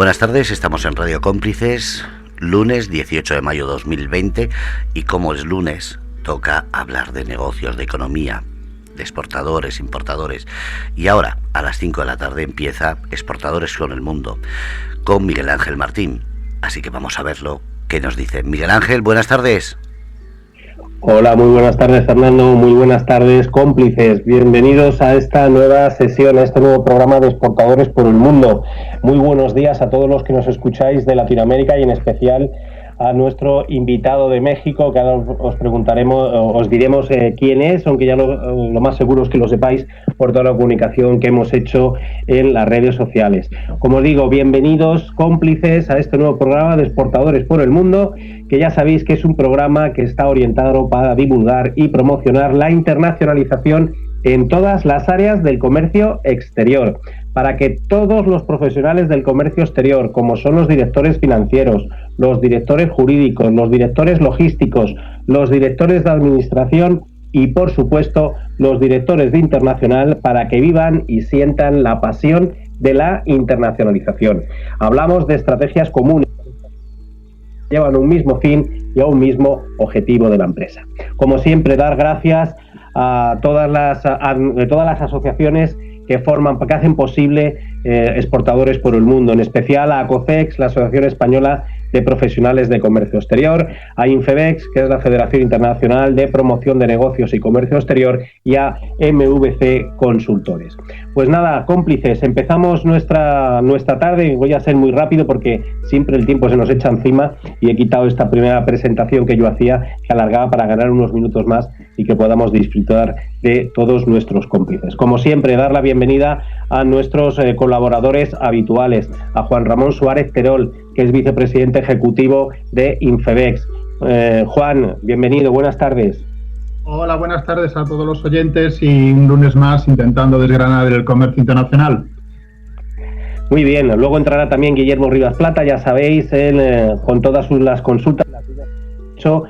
Buenas tardes, estamos en Radio Cómplices, lunes 18 de mayo 2020, y como es lunes, toca hablar de negocios, de economía, de exportadores, importadores. Y ahora, a las 5 de la tarde, empieza Exportadores con el Mundo, con Miguel Ángel Martín. Así que vamos a verlo. ¿Qué nos dice? Miguel Ángel, buenas tardes. Hola, muy buenas tardes, Fernando, muy buenas tardes, cómplices. Bienvenidos a esta nueva sesión, a este nuevo programa de Exportadores por el Mundo. Muy buenos días a todos los que nos escucháis de Latinoamérica y en especial a nuestro invitado de México, que ahora os preguntaremos, os diremos quién es, aunque ya lo más seguro es que lo sepáis por toda la comunicación que hemos hecho en las redes sociales. Como os digo, bienvenidos, cómplices, a este nuevo programa de Exportadores por el Mundo, que ya sabéis que es un programa que está orientado para divulgar y promocionar la internacionalización en todas las áreas del comercio exterior, para que todos los profesionales del comercio exterior, como son los directores financieros, los directores jurídicos, los directores logísticos, los directores de administración y, por supuesto, los directores de internacional, para que vivan y sientan la pasión de la internacionalización. Hablamos de estrategias comunes que llevan un mismo fin y a un mismo objetivo de la empresa. Como siempre, dar gracias a todas las asociaciones que hacen posible Exportadores por el Mundo, en especial a ACOCEX, la Asociación Española de Profesionales de Comercio Exterior, a INFEBEX, que es la Federación Internacional de Promoción de Negocios y Comercio Exterior, y a MVC Consultores. Pues nada, cómplices, empezamos nuestra tarde. Voy a ser muy rápido porque siempre el tiempo se nos echa encima y he quitado esta primera presentación que yo hacía, que alargaba para ganar unos minutos más y que podamos disfrutar de todos nuestros cómplices. Como siempre, dar la bienvenida a nuestros colaboradores habituales, a Juan Ramón Suárez Terol, que es vicepresidente ejecutivo de INFEBEX. Juan, bienvenido, buenas tardes. Hola, buenas tardes a todos los oyentes y un lunes más intentando desgranar el comercio internacional. Muy bien, luego entrará también Guillermo Rivas Plata, ya sabéis, con todas las consultas hecho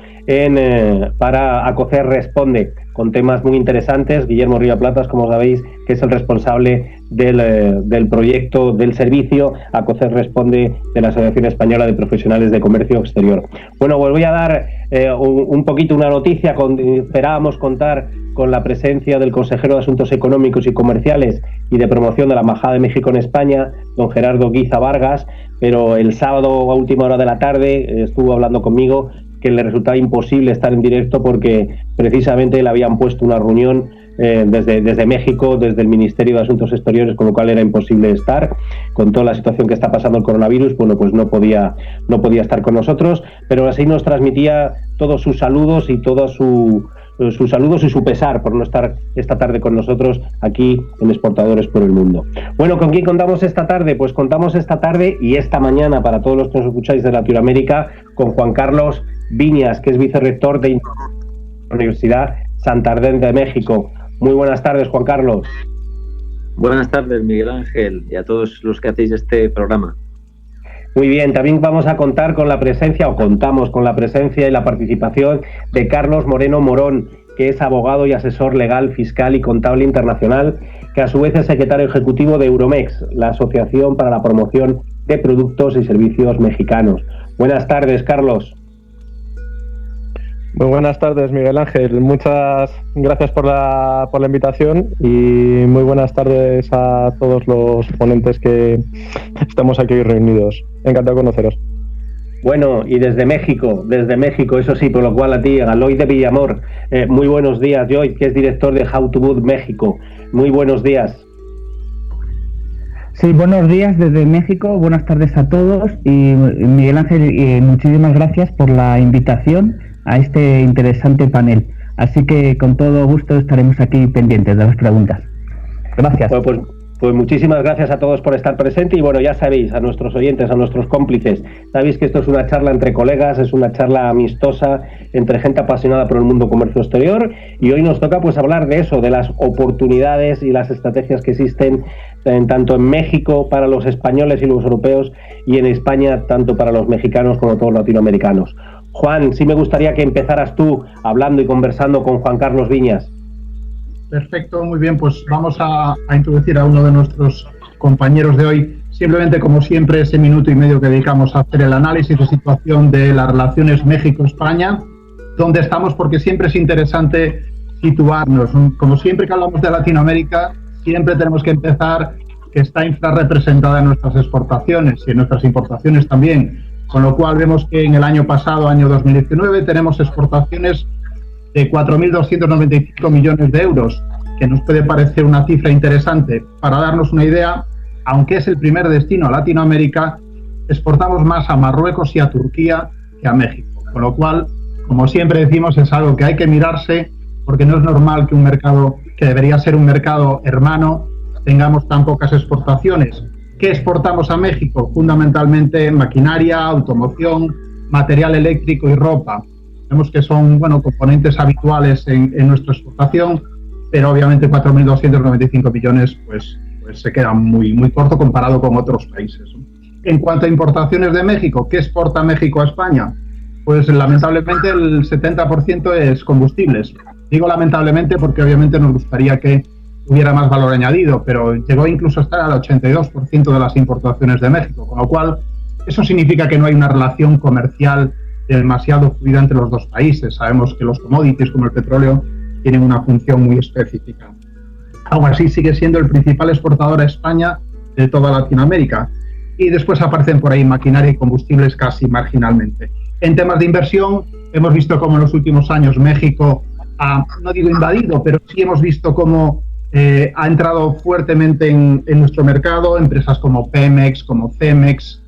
para ACOCEX Responde, con temas muy interesantes. Guillermo Rivas Plata, como sabéis, que es el responsable del proyecto del servicio ACOCEX Responde de la Asociación Española de Profesionales de Comercio Exterior. Bueno, pues voy a dar un poquito una noticia. Esperábamos contar con la presencia del consejero de Asuntos Económicos y Comerciales y de Promoción de la Embajada de México en España, don Gerardo Guiza Vargas, pero el sábado a última hora de la tarde estuvo hablando conmigo que le resultaba imposible estar en directo porque precisamente le habían puesto una reunión desde México, desde el Ministerio de Asuntos Exteriores, con lo cual era imposible estar. Con toda la situación que está pasando el coronavirus, bueno, pues no podía estar con nosotros, pero así nos transmitía todos sus saludos y sus saludos y su pesar por no estar esta tarde con nosotros aquí en Exportadores por el Mundo. Bueno, ¿con quién contamos esta tarde? Pues contamos esta tarde y esta mañana, para todos los que nos escucháis de Latinoamérica, con Juan Carlos Viñas, que es vicerrector de la Universidad Santander de México. Muy buenas tardes, Juan Carlos. Buenas tardes, Miguel Ángel, y a todos los que hacéis este programa. Muy bien, también vamos a contar con la presencia, o contamos con la presencia y la participación de Carlos Moreno Morón, que es abogado y asesor legal, fiscal y contable internacional, que a su vez es secretario ejecutivo de Euromex, la Asociación para la Promoción de Productos y Servicios Mexicanos. Buenas tardes, Carlos. Muy buenas tardes, Miguel Ángel. Muchas gracias por la invitación y muy buenas tardes a todos los ponentes que estamos aquí reunidos. Encantado de conoceros. Bueno, y desde México, eso sí, por lo cual a ti, a Lloyd de Villamor. Muy buenos días, Lloyd, que es director de How to Boot México. Muy buenos días. Sí, buenos días desde México, buenas tardes a todos y Miguel Ángel, muchísimas gracias por la invitación a este interesante panel. Así que con todo gusto estaremos aquí pendientes de las preguntas. Gracias. Pues muchísimas gracias a todos por estar presentes y bueno, ya sabéis, a nuestros oyentes, a nuestros cómplices, sabéis que esto es una charla entre colegas, es una charla amistosa entre gente apasionada por el mundo comercio exterior y hoy nos toca pues hablar de eso, de las oportunidades y las estrategias que existen tanto en México para los españoles y los europeos y en España tanto para los mexicanos como todos los latinoamericanos. Juan, sí me gustaría que empezaras tú hablando y conversando con Juan Carlos Viñas. Perfecto, muy bien, pues vamos a introducir a uno de nuestros compañeros de hoy. simplemente, como siempre, ese minuto y medio que dedicamos a hacer el análisis de situación de las relaciones México-España, donde estamos, porque siempre es interesante situarnos. Como siempre que hablamos de Latinoamérica, siempre tenemos que empezar que está infrarrepresentada en nuestras exportaciones y en nuestras importaciones también, con lo cual vemos que en el año pasado, año 2019, tenemos exportaciones de 4.295 millones de euros, que nos puede parecer una cifra interesante. Para darnos una idea, aunque es el primer destino a Latinoamérica, exportamos más a Marruecos y a Turquía que a México, con lo cual, como siempre decimos, es algo que hay que mirarse, porque no es normal que un mercado que debería ser un mercado hermano tengamos tan pocas exportaciones. ¿Qué exportamos a México? Fundamentalmente maquinaria, automoción, material eléctrico y ropa. Vemos que son componentes habituales en nuestra exportación, pero obviamente 4.295 millones pues se queda muy corto comparado con otros países. En cuanto a importaciones de México, ¿qué exporta México a España? Pues lamentablemente el 70% es combustibles. Digo lamentablemente porque obviamente nos gustaría que hubiera más valor añadido, pero llegó incluso a estar al 82% de las importaciones de México, con lo cual eso significa que no hay una relación comercial demasiado fluida entre los dos países. Sabemos que los commodities como el petróleo tienen una función muy específica. Aún así sigue siendo el principal exportador a España de toda Latinoamérica, y después aparecen por ahí maquinaria y combustibles casi marginalmente. En temas de inversión, hemos visto cómo en los últimos años México ha, no digo invadido, pero sí hemos visto cómo ha entrado fuertemente en nuestro mercado, empresas como Pemex, como Cemex,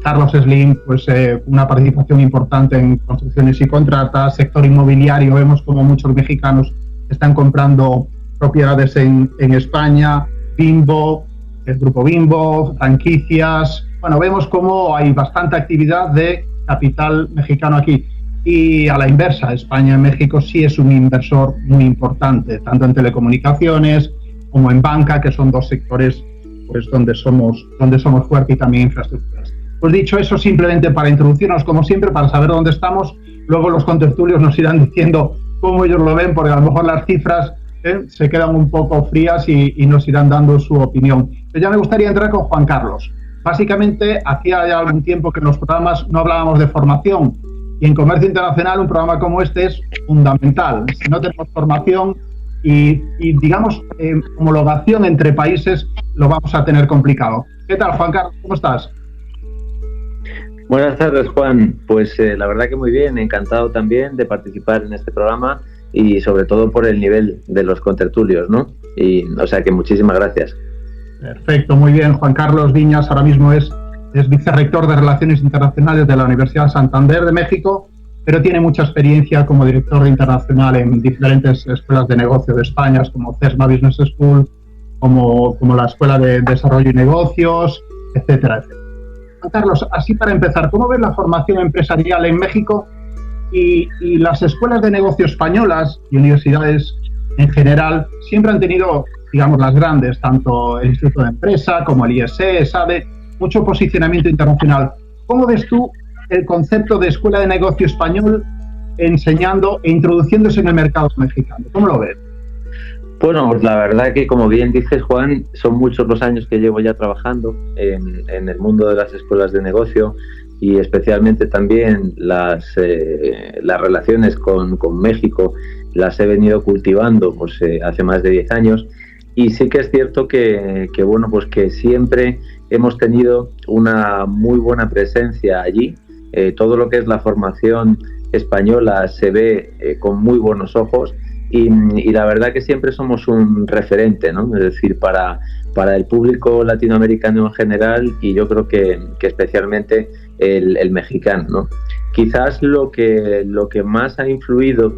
Carlos Slim, pues una participación importante en construcciones y contratas, sector inmobiliario, vemos como muchos mexicanos están comprando propiedades en España, Bimbo, el grupo Bimbo, franquicias, vemos como hay bastante actividad de capital mexicano aquí. Y a la inversa, España y México sí es un inversor muy importante, tanto en telecomunicaciones como en banca, que son dos sectores pues donde somos fuertes, y también infraestructuras. Pues dicho eso, simplemente para introducirnos, como siempre, para saber dónde estamos, luego los contertulios nos irán diciendo cómo ellos lo ven, porque a lo mejor las cifras se quedan un poco frías y nos irán dando su opinión. Pero ya me gustaría entrar con Juan Carlos. Básicamente, hacía ya algún tiempo que en los programas no hablábamos de formación, y en comercio internacional un programa como este es fundamental. Si no tenemos formación y digamos, homologación entre países, lo vamos a tener complicado. ¿Qué tal, Juan Carlos? ¿Cómo estás? Buenas tardes, Juan. Pues la verdad que muy bien, encantado también de participar en este programa, y sobre todo por el nivel de los contertulios, ¿no? Y, o sea que muchísimas gracias. Perfecto, muy bien. Juan Carlos Viñas ahora mismo es vicerrector de Relaciones Internacionales de la Universidad Santander de México, pero tiene mucha experiencia como director internacional en diferentes escuelas de negocio de España, como CESMA Business School, como la Escuela de Desarrollo y Negocios, etcétera, etcétera. Juan Carlos, así para empezar, ¿cómo ves la formación empresarial en México y las escuelas de negocio españolas y universidades en general siempre han tenido, digamos, las grandes, tanto el Instituto de Empresa como el IESE, SADE, mucho posicionamiento internacional? ¿Cómo ves tú el concepto de escuela de negocio español enseñando e introduciéndose en el mercado mexicano? ¿Cómo lo ves? Bueno, pues la verdad que, como bien dices, Juan, son muchos los años que llevo ya trabajando en el mundo de las escuelas de negocio, y especialmente también las relaciones con México las he venido cultivando pues hace más de 10 años. Y sí que es cierto que bueno, pues que siempre hemos tenido una muy buena presencia allí. Todo lo que es la formación española se ve con muy buenos ojos, y la verdad que siempre somos un referente, ¿no? Es decir, para el público latinoamericano en general, y yo creo que especialmente el mexicano, ¿no? Quizás lo que más ha influido,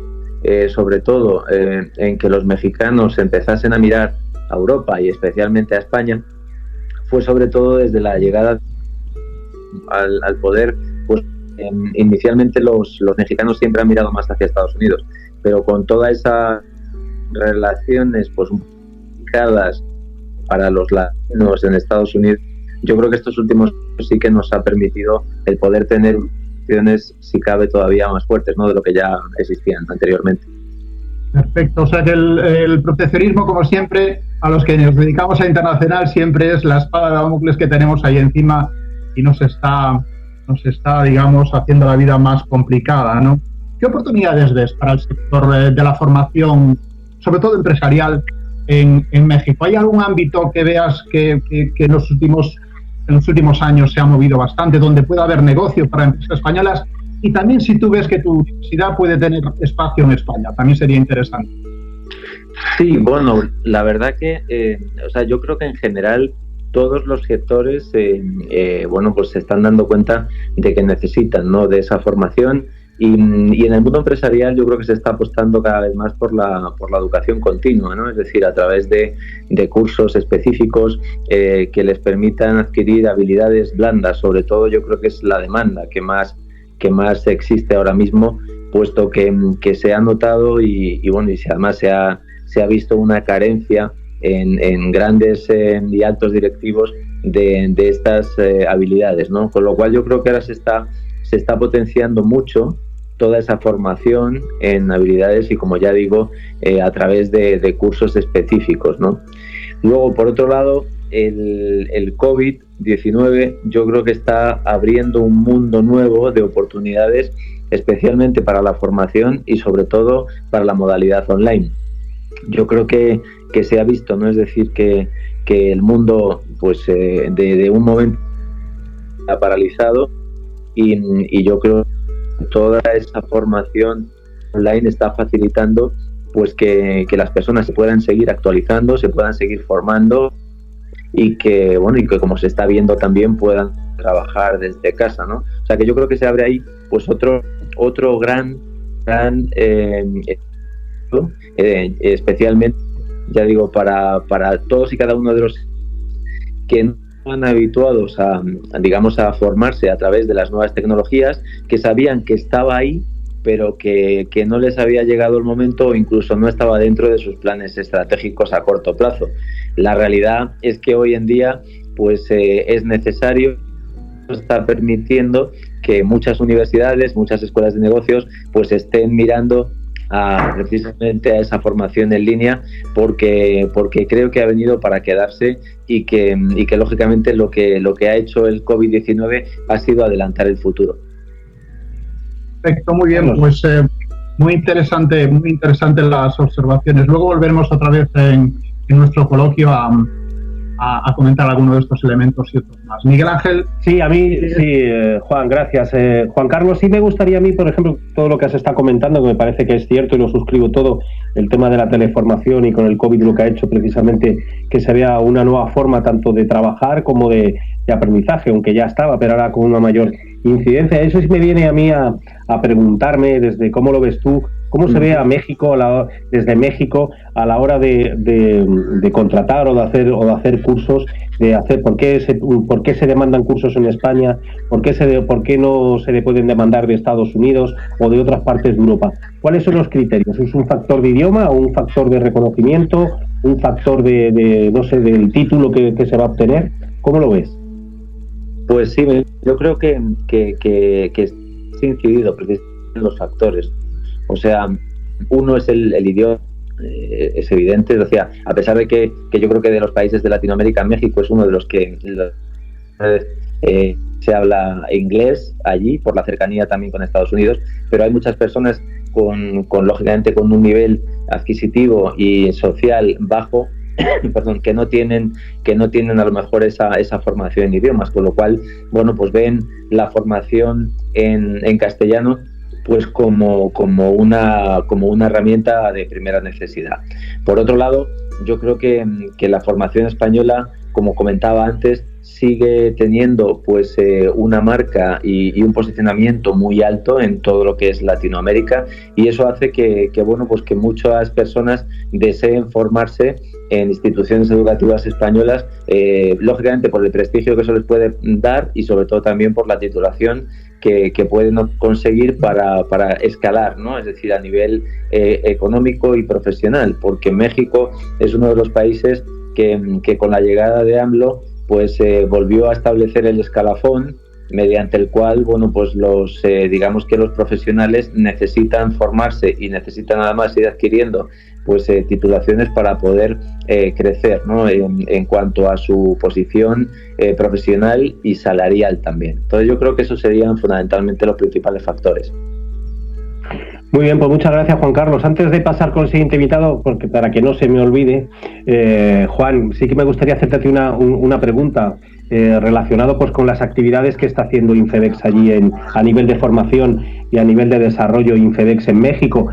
sobre todo en que los mexicanos empezasen a mirar a Europa y especialmente a España, fue sobre todo desde la llegada al poder. Pues inicialmente los mexicanos siempre han mirado más hacia Estados Unidos, pero con todas esas relaciones pues complicadas para los latinos en Estados Unidos, yo creo que estos últimos años sí que nos ha permitido el poder tener opciones, si cabe, todavía más fuertes, ¿no?, de lo que ya existían anteriormente. Perfecto, o sea que el proteccionismo, como siempre, a los que nos dedicamos a internacional, siempre es la espada de Damocles que tenemos ahí encima y nos está, digamos, haciendo la vida más complicada, ¿no? ¿Qué oportunidades ves para el sector de la formación, sobre todo empresarial, en México? ¿Hay algún ámbito que veas que en los últimos años se ha movido bastante, donde pueda haber negocio para empresas españolas? Y también si tú ves que tu universidad puede tener espacio en España, también sería interesante. Sí, bueno, la verdad que, yo creo que en general todos los sectores, pues se están dando cuenta de que necesitan, ¿no?, de esa formación y en el mundo empresarial yo creo que se está apostando cada vez más por la educación continua, ¿no? Es decir, a través de cursos específicos que les permitan adquirir habilidades blandas. Sobre todo yo creo que es la demanda que más existe ahora mismo, puesto que se ha notado y si además se ha visto una carencia en grandes y altos directivos de estas habilidades, ¿no? Con lo cual yo creo que ahora se está potenciando mucho toda esa formación en habilidades y, como ya digo, a través de cursos específicos, ¿no? Luego, por otro lado, el COVID-19 yo creo que está abriendo un mundo nuevo de oportunidades, especialmente para la formación y sobre todo para la modalidad online. Yo creo que se ha visto, ¿no? Es decir, que el mundo pues de un momento ha paralizado y yo creo que toda esa formación online está facilitando pues que las personas se puedan seguir actualizando, se puedan seguir formando y que como se está viendo también puedan trabajar desde casa, ¿no? O sea que yo creo que se abre ahí pues otro gran especialmente, ya digo, para todos y cada uno de los que no están habituados a formarse a través de las nuevas tecnologías, que sabían que estaba ahí, pero que no les había llegado el momento o incluso no estaba dentro de sus planes estratégicos a corto plazo. La realidad es que hoy en día pues es necesario, está permitiendo que muchas universidades, muchas escuelas de negocios pues estén mirando precisamente a esa formación en línea porque creo que ha venido para quedarse y que lógicamente lo que ha hecho el COVID-19 ha sido adelantar el futuro. Perfecto, muy bien, pues muy interesante las observaciones. Luego volveremos otra vez en nuestro coloquio a comentar algunos de estos elementos y otros más. Miguel Ángel. Sí, a mí, sí, Juan, gracias. Juan Carlos, sí me gustaría a mí, por ejemplo, todo lo que has estado comentando, que me parece que es cierto y lo suscribo todo, el tema de la teleformación y con el COVID lo que ha hecho precisamente que se vea una nueva forma tanto de trabajar como de aprendizaje, aunque ya estaba, pero ahora con una mayor incidencia. Eso sí me viene a mí a preguntarme desde cómo lo ves tú, cómo se ve a México desde México a la hora de contratar o de hacer cursos, por qué se demandan cursos en España, por qué no se le pueden demandar de Estados Unidos o de otras partes de Europa. ¿Cuáles son los criterios? ¿Es un factor de idioma o un factor de reconocimiento, un factor del título que se va a obtener? ¿Cómo lo ves? Pues sí, yo creo que se ha incidido precisamente en los factores. O sea, uno es el idioma, es evidente. O sea, a pesar de que yo creo que de los países de Latinoamérica, México es uno de los que se habla inglés allí, por la cercanía también con Estados Unidos, pero hay muchas personas lógicamente con un nivel adquisitivo y social bajo, que no tienen a lo mejor esa formación en idiomas, con lo cual, pues ven la formación en castellano pues como una herramienta de primera necesidad. Por otro lado, yo creo que la formación española, como comentaba antes, sigue teniendo pues una marca y un posicionamiento muy alto en todo lo que es Latinoamérica, y eso hace que muchas personas deseen formarse en instituciones educativas españolas, lógicamente por el prestigio que eso les puede dar y sobre todo también por la titulación que pueden conseguir para escalar, ¿no? Es decir, a nivel económico y profesional, porque México es uno de los países que con la llegada de AMLO pues volvió a establecer el escalafón mediante el cual, bueno, pues digamos que los profesionales necesitan formarse y necesitan además ir adquiriendo pues titulaciones para poder crecer, ¿no? en cuanto a su posición profesional y salarial también. Entonces yo creo que esos serían fundamentalmente los principales factores. Muy bien, pues muchas gracias, Juan Carlos. Antes de pasar con el siguiente invitado, porque para que no se me olvide, Juan, sí que me gustaría hacerte una pregunta relacionado pues con las actividades que está haciendo Infedex allí a nivel de formación y a nivel de desarrollo Infedex en México.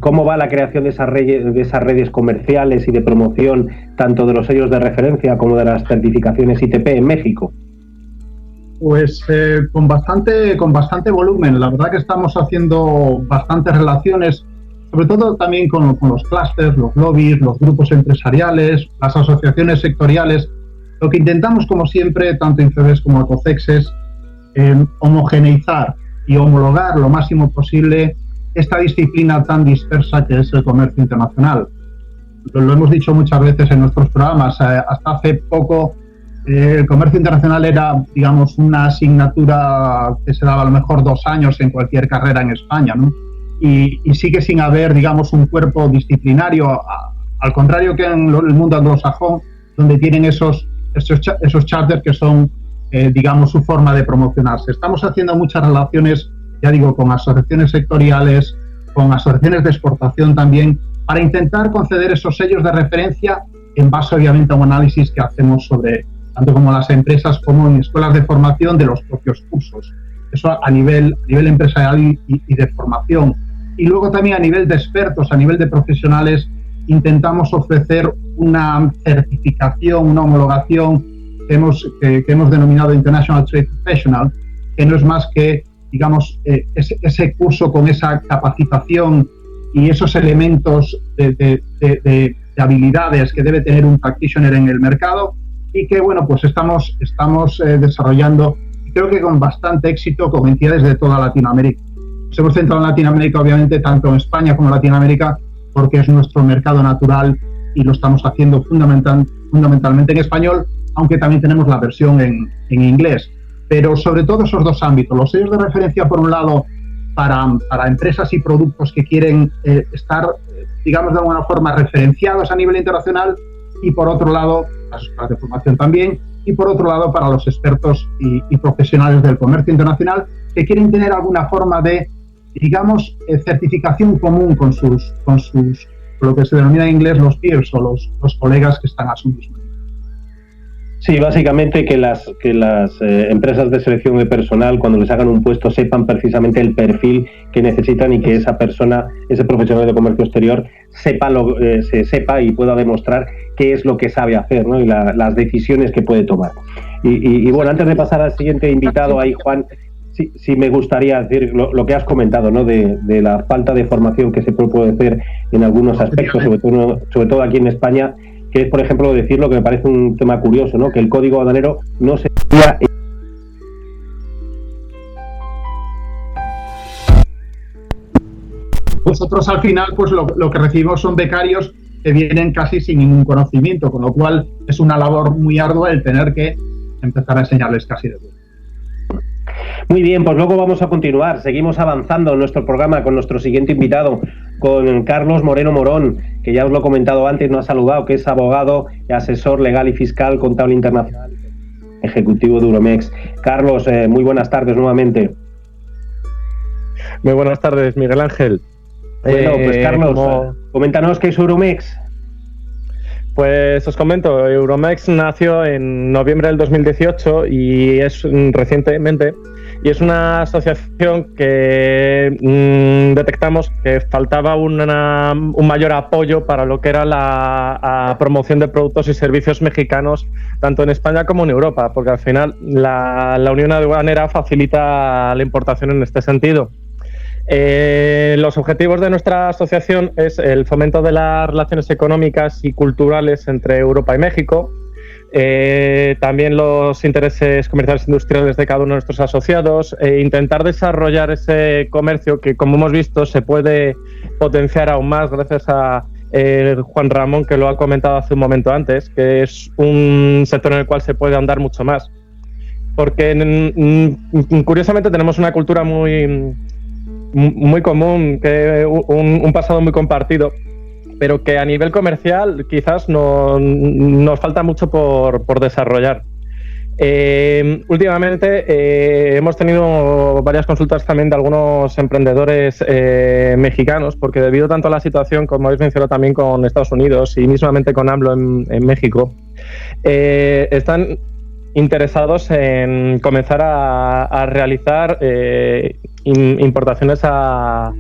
¿Cómo va la creación de esas redes comerciales y de promoción tanto de los sellos de referencia como de las certificaciones ITP en México? Pues con bastante volumen. La verdad que estamos haciendo bastantes relaciones, sobre todo también con los clústeres, los lobbies, los grupos empresariales, las asociaciones sectoriales. Lo que intentamos, como siempre, tanto Infedex como Acocex, es homogeneizar y homologar lo máximo posible esta disciplina tan dispersa que es el comercio internacional. Lo hemos dicho muchas veces en nuestros programas. Hasta hace poco el comercio internacional era, digamos, una asignatura que se daba a lo mejor 2 años en cualquier carrera en España, ¿no? Y sigue sin haber, digamos, un cuerpo disciplinario, al contrario que en el mundo anglosajón, donde tienen esos charters que son, digamos, su forma de promocionarse. Estamos haciendo muchas relaciones, ya digo, con asociaciones sectoriales, con asociaciones de exportación también, para intentar conceder esos sellos de referencia en base, obviamente, a un análisis que hacemos sobre, tanto como las empresas como en escuelas de formación, de los propios cursos. Eso a nivel empresarial y de formación. Y luego también a nivel de expertos, a nivel de profesionales, intentamos ofrecer una certificación, una homologación que hemos denominado International Trade Professional, que no es más que, digamos, ese curso con esa capacitación y esos elementos de habilidades que debe tener un practitioner en el mercado, y que, bueno, pues estamos desarrollando, creo que con bastante éxito, con entidades de toda Latinoamérica. Nos hemos centrado en Latinoamérica, obviamente, tanto en España como en Latinoamérica, porque es nuestro mercado natural y lo estamos haciendo fundamentalmente en español, aunque también tenemos la versión en inglés. Pero sobre todo esos 2 ámbitos, los sellos de referencia, por un lado, para empresas y productos que quieren estar, digamos, de alguna forma referenciados a nivel internacional, y por otro lado, las escuelas de formación también, y por otro lado, para los expertos y profesionales del comercio internacional que quieren tener alguna forma de, digamos, certificación común con sus lo que se denomina en inglés los peers o los colegas que están a su mismo nivel. Sí, básicamente que las empresas de selección de personal, cuando les hagan un puesto, sepan precisamente el perfil que necesitan y que esa persona, ese profesional de comercio exterior, sepa y pueda demostrar qué es lo que sabe hacer, ¿no? Y las decisiones que puede tomar. Y bueno, antes de pasar al siguiente invitado, ahí, Juan, sí me gustaría decir lo que has comentado, ¿no? De la falta de formación que se puede hacer en algunos aspectos, sobre todo aquí en España, que es, por ejemplo, decir lo que me parece un tema curioso, ¿no? Que el código aduanero no se estudia. Nosotros al final, pues lo que recibimos son becarios que vienen casi sin ningún conocimiento, con lo cual es una labor muy ardua el tener que empezar a enseñarles casi de todo. Muy bien, pues luego vamos a continuar. Seguimos avanzando en nuestro programa con nuestro siguiente invitado, con Carlos Moreno Morón, que ya os lo he comentado antes, nos ha saludado, que es abogado, asesor legal y fiscal, contable internacional, ejecutivo de Euromex. Carlos, muy buenas tardes nuevamente. Muy buenas tardes, Miguel Ángel. Bueno, pues Carlos, coméntanos qué es Euromex. Pues os comento, Euromex nació en noviembre del 2018 y es recientemente, y es una asociación que detectamos que faltaba un mayor apoyo para lo que era la promoción de productos y servicios mexicanos, tanto en España como en Europa, porque al final la Unión Aduanera facilita la importación en este sentido. Los objetivos de nuestra asociación es el fomento de las relaciones económicas y culturales entre Europa y México, también los intereses comerciales e industriales de cada uno de nuestros asociados, intentar desarrollar ese comercio que, como hemos visto, se puede potenciar aún más gracias a Juan Ramón, que lo ha comentado hace un momento antes, que es un sector en el cual se puede andar mucho más. porque curiosamente tenemos una cultura muy común, un pasado muy compartido, pero que a nivel comercial quizás nos falta mucho por desarrollar. Últimamente hemos tenido varias consultas también de algunos emprendedores mexicanos, porque debido tanto a la situación, como habéis mencionado también con Estados Unidos y mismamente con AMLO en México, están interesados en comenzar a realizar importaciones a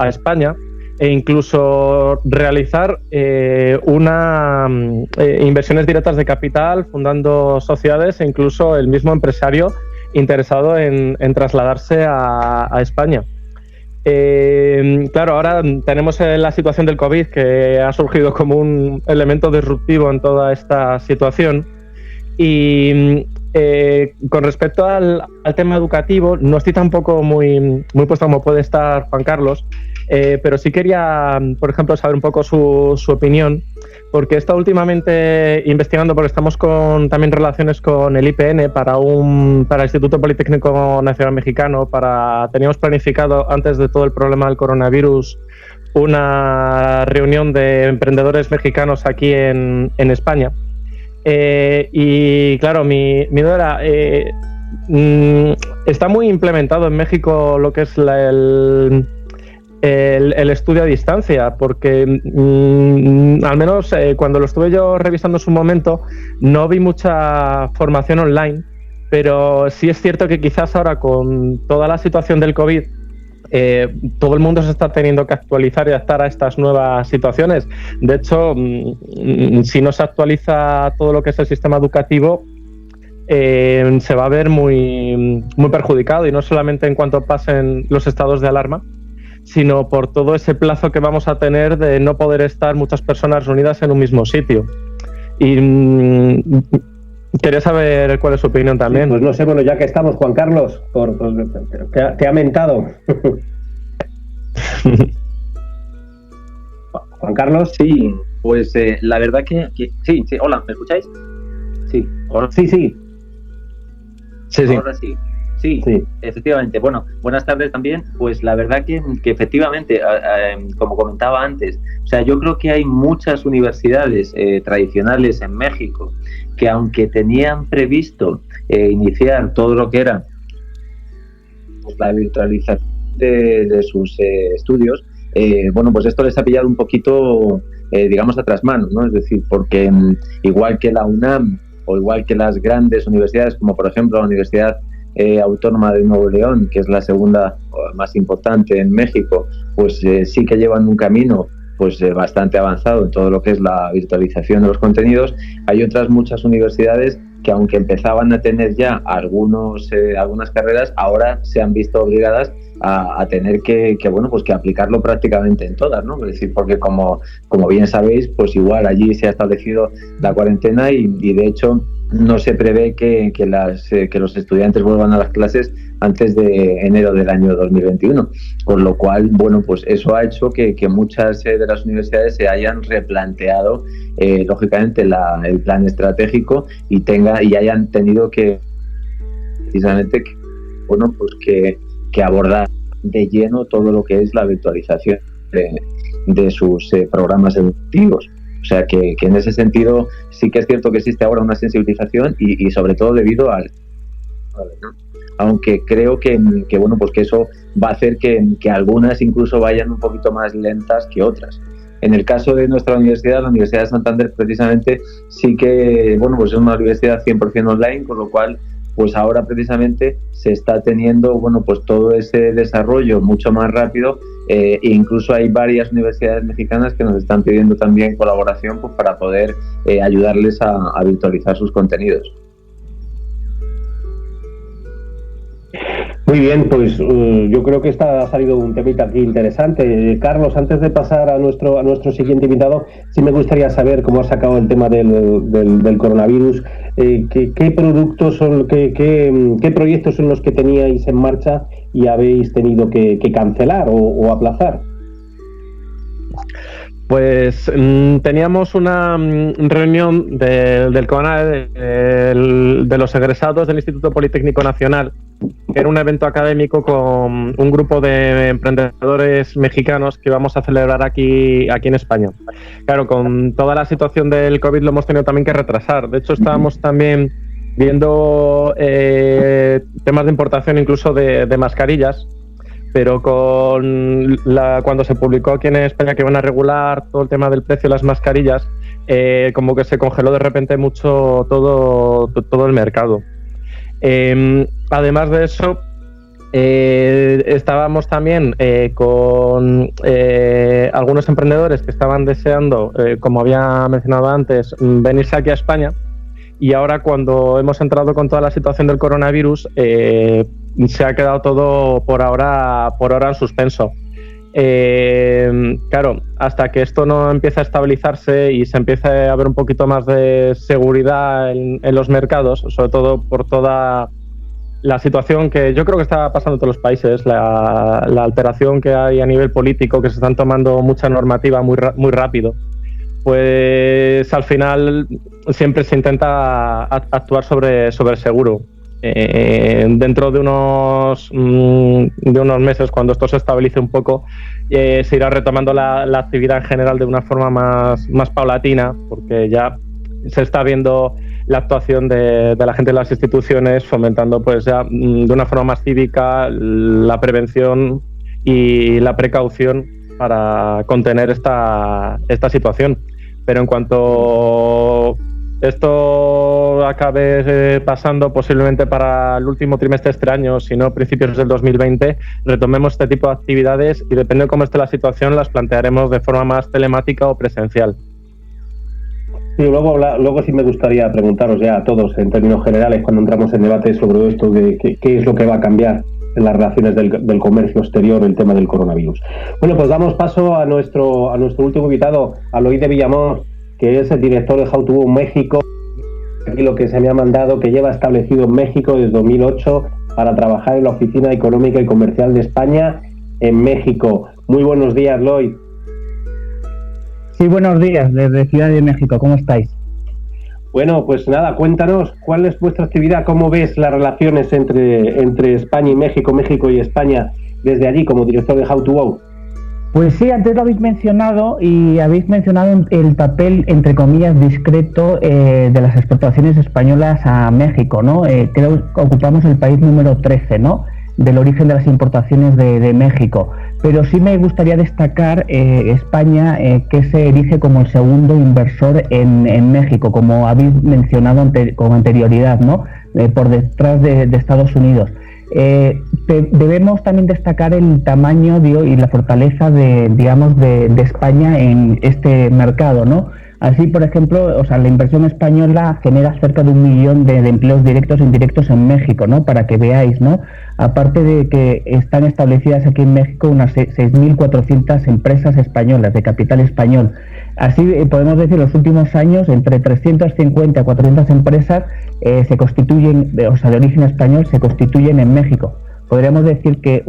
España, e incluso realizar inversiones directas de capital, fundando sociedades, e incluso el mismo empresario interesado en trasladarse a España. Claro, ahora tenemos la situación del COVID, que ha surgido como un elemento disruptivo en toda esta situación. Y con respecto al tema educativo, no estoy tampoco muy puesto como puede estar Juan Carlos, pero sí quería, por ejemplo, saber un poco su opinión, porque he estado últimamente investigando, porque estamos también relaciones con el IPN para el Instituto Politécnico Nacional Mexicano. Teníamos planificado, antes de todo el problema del coronavirus, una reunión de emprendedores mexicanos aquí en España. Y claro, mi duda era, está muy implementado en México lo que es el estudio a distancia, porque al menos cuando lo estuve yo revisando en su momento no vi mucha formación online, pero sí es cierto que quizás ahora con toda la situación del COVID todo el mundo se está teniendo que actualizar y adaptar a estas nuevas situaciones. De hecho, si no se actualiza todo lo que es el sistema educativo, se va a ver muy perjudicado, y no solamente en cuanto pasen los estados de alarma, sino por todo ese plazo que vamos a tener de no poder estar muchas personas reunidas en un mismo sitio. Y quería saber cuál es su opinión también. Sí, pues no sé, bueno, ya que estamos, Juan Carlos, ¿te ha mentado? Juan Carlos. Sí, pues la verdad que sí, hola, ¿me escucháis? Sí, ahora sí. Ahora sí, efectivamente. Bueno, buenas tardes también. Pues la verdad que efectivamente, como comentaba antes, o sea, yo creo que hay muchas universidades tradicionales en México que, aunque tenían previsto iniciar todo lo que era pues, la virtualización de sus estudios, bueno, pues esto les ha pillado un poquito, digamos, a trasmano, ¿no? Es decir, porque igual que la UNAM o igual que las grandes universidades, como por ejemplo la Universidad Autónoma de Nuevo León, que es la segunda más importante en México, pues sí que llevan un camino pues bastante avanzado en todo lo que es la virtualización de los contenidos. Hay otras muchas universidades que, aunque empezaban a tener ya algunas carreras, ahora se han visto obligadas a tener que aplicarlo prácticamente en todas, ¿no? Es decir, porque como bien sabéis, pues igual allí se ha establecido la cuarentena y de hecho no se prevé que los estudiantes vuelvan a las clases antes de enero del año 2021, con lo cual, bueno, pues eso ha hecho que muchas de las universidades se hayan replanteado lógicamente el plan estratégico y hayan tenido que precisamente que abordar de lleno todo lo que es la virtualización de sus programas educativos. O sea que en ese sentido sí que es cierto que existe ahora una sensibilización y sobre todo debido al, ¿no? Aunque creo que bueno, pues que eso va a hacer que algunas incluso vayan un poquito más lentas que otras. En el caso de nuestra universidad, la Universidad de Santander, precisamente sí que, bueno, pues es una universidad 100% online, con lo cual pues ahora precisamente se está teniendo, bueno, pues todo ese desarrollo mucho más rápido, e incluso hay varias universidades mexicanas que nos están pidiendo también colaboración pues para poder ayudarles a virtualizar sus contenidos. Muy bien, pues yo creo que ha salido un temita aquí interesante. Carlos, antes de pasar a nuestro siguiente invitado, sí me gustaría saber cómo has sacado el tema del coronavirus, qué productos son, qué proyectos son los que teníais en marcha y habéis tenido que cancelar o aplazar. Pues teníamos una reunión del CONAE, de los egresados del Instituto Politécnico Nacional, que era un evento académico con un grupo de emprendedores mexicanos que íbamos a celebrar aquí en España. Claro, con toda la situación del COVID lo hemos tenido también que retrasar. De hecho, estábamos también viendo temas de importación incluso de mascarillas, pero cuando se publicó aquí en España que iban a regular todo el tema del precio de las mascarillas, como que se congeló de repente mucho todo el mercado. Además de eso, estábamos también con algunos emprendedores que estaban deseando, como había mencionado antes, venirse aquí a España, y ahora cuando hemos entrado con toda la situación del coronavirus, se ha quedado todo por ahora en suspenso. Claro, hasta que esto no empiece a estabilizarse y se empiece a ver un poquito más de seguridad en los mercados, sobre todo por toda la situación que yo creo que está pasando en todos los países, la alteración que hay a nivel político, que se están tomando mucha normativa muy rápido, pues al final siempre se intenta actuar sobre seguro. Dentro de unos meses, cuando esto se estabilice un poco, se irá retomando la actividad en general de una forma más paulatina, porque ya se está viendo la actuación de la gente de las instituciones, fomentando pues ya de una forma más cívica la prevención y la precaución para contener esta situación. Pero en cuanto esto acabe pasando posiblemente para el último trimestre de este año, si no principios del 2020, retomemos este tipo de actividades y depende de cómo esté la situación las plantearemos de forma más telemática o presencial. Sí, luego sí me gustaría preguntaros ya a todos, en términos generales, cuando entramos en debate sobre esto, de qué es lo que va a cambiar en las relaciones del comercio exterior, el tema del coronavirus. Bueno, pues damos paso a nuestro último invitado, a Loïc de Villamor, que es el director de How to Go México, aquí lo que se me ha mandado, que lleva establecido en México desde 2008 para trabajar en la Oficina Económica y Comercial de España en México. Muy buenos días, Loïc. Sí, buenos días, desde Ciudad de México, ¿cómo estáis? Bueno, pues nada, cuéntanos, ¿cuál es vuestra actividad? ¿Cómo ves las relaciones entre España y México, México y España, desde allí como director de How to Go? Pues sí, antes lo habéis mencionado y habéis mencionado el papel, entre comillas, discreto de las exportaciones españolas a México, ¿no? Creo que ocupamos el país número 13, ¿no?, del origen de las importaciones de México. Pero sí me gustaría destacar España, que se erige como el segundo inversor en México, como habéis mencionado con anterioridad, ¿no?, por detrás de Estados Unidos. Debemos también destacar el tamaño y la fortaleza de España en este mercado, ¿no? Así, por ejemplo, la inversión española genera cerca de 1 millón de empleos directos e indirectos en México, ¿no? Para que veáis, ¿no? Aparte de que están establecidas aquí en México unas 6.400 empresas españolas de capital español. Así podemos decir, en los últimos años, entre 350 a 400 empresas se constituyen, de origen español, se constituyen en México. Podríamos decir que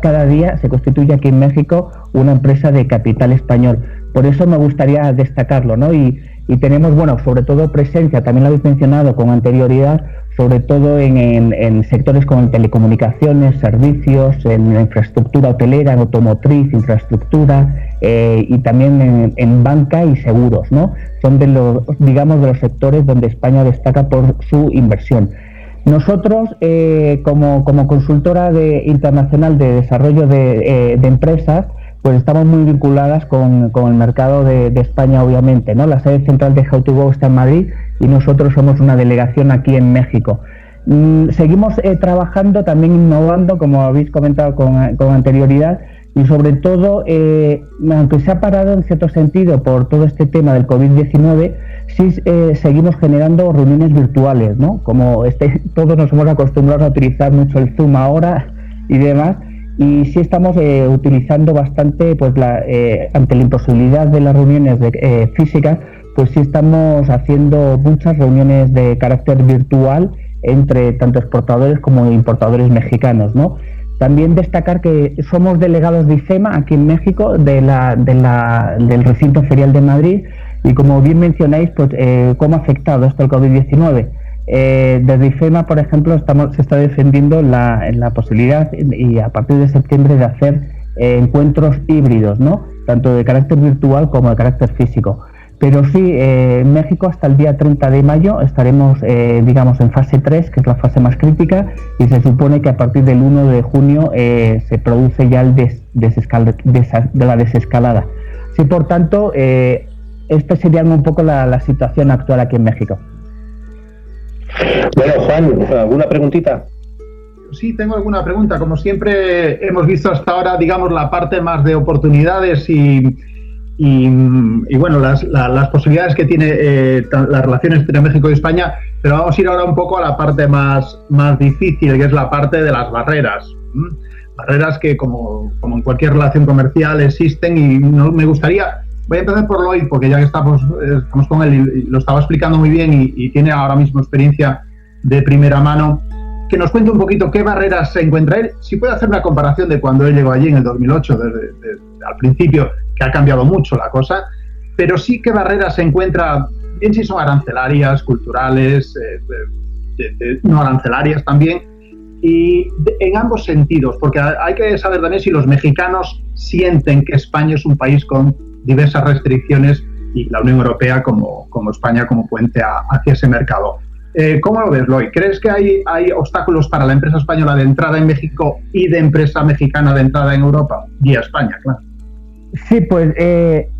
cada día se constituye aquí en México una empresa de capital español. Por eso me gustaría destacarlo, ¿no? Y tenemos, sobre todo presencia, también lo habéis mencionado con anterioridad, sobre todo en sectores como telecomunicaciones, servicios, en la infraestructura hotelera, en automotriz, infraestructura, y también en banca y seguros, ¿no? Son de los sectores donde España destaca por su inversión. Nosotros, como consultora internacional de desarrollo de empresas, pues estamos muy vinculadas con el mercado de España, obviamente, ¿no? La sede central de How to Go está en Madrid y nosotros somos una delegación aquí en México. Seguimos trabajando, también innovando, como habéis comentado con anterioridad, y sobre todo, aunque se ha parado en cierto sentido por todo este tema del COVID-19, sí seguimos generando reuniones virtuales, ¿no? Como todos nos hemos acostumbrado a utilizar mucho el Zoom ahora y demás, y sí estamos utilizando bastante, pues ante la imposibilidad de las reuniones físicas, pues sí estamos haciendo muchas reuniones de carácter virtual entre tanto exportadores como importadores mexicanos, ¿no? También destacar que somos delegados de IFEMA aquí en México, del recinto ferial de Madrid, y como bien mencionáis, pues cómo ha afectado esto el COVID-19. Desde IFEMA, por ejemplo, se está defendiendo la posibilidad, y a partir de septiembre, de hacer encuentros híbridos, ¿no? Tanto de carácter virtual como de carácter físico. Pero sí, en México hasta el día 30 de mayo estaremos, digamos, en fase 3, que es la fase más crítica, y se supone que a partir del 1 de junio se produce ya la desescalada. Sí, por tanto, esta sería un poco la situación actual aquí en México. Bueno, Juan, ¿alguna preguntita? Sí, tengo alguna pregunta. Como siempre hemos visto hasta ahora, digamos, la parte más de oportunidades y bueno, las posibilidades que tiene las relaciones entre México y España, pero vamos a ir ahora un poco a la parte más difícil, que es la parte de las barreras. Barreras que, como en cualquier relación comercial, existen, y me gustaría... Voy a empezar por Lloyd, porque ya que estamos con él y lo estaba explicando muy bien y tiene ahora mismo experiencia de primera mano, que nos cuente un poquito qué barreras se encuentra él. Si puede hacer una comparación de cuando él llegó allí en el 2008, desde al principio, que ha cambiado mucho la cosa, pero sí qué barreras se encuentra, bien si son arancelarias, culturales, no arancelarias también, y en ambos sentidos, porque hay que saber también si los mexicanos sienten que España es un país con diversas restricciones y la Unión Europea como España como puente hacia ese mercado. ¿Cómo lo ves, Lloyd? ¿Crees que hay obstáculos para la empresa española de entrada en México y de empresa mexicana de entrada en Europa? Y a España, claro. Sí, pues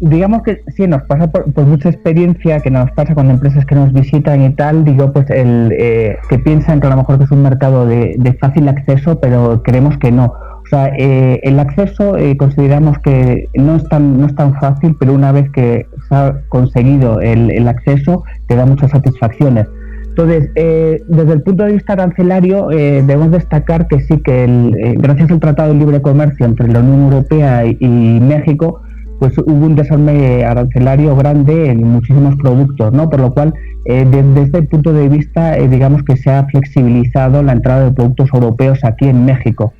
digamos que sí, nos pasa por mucha experiencia que nos pasa con empresas que nos visitan y tal, digo, pues que piensan que a lo mejor que es un mercado de fácil acceso, pero creemos que no. O sea, el acceso consideramos que no es tan fácil, pero una vez que se ha conseguido el acceso, te da muchas satisfacciones. Entonces, desde el punto de vista arancelario, debemos destacar que sí, que gracias al Tratado de Libre Comercio entre la Unión Europea y México, pues hubo un desarme arancelario grande en muchísimos productos, ¿no? Por lo cual, desde este punto de vista, digamos que se ha flexibilizado la entrada de productos europeos aquí en México.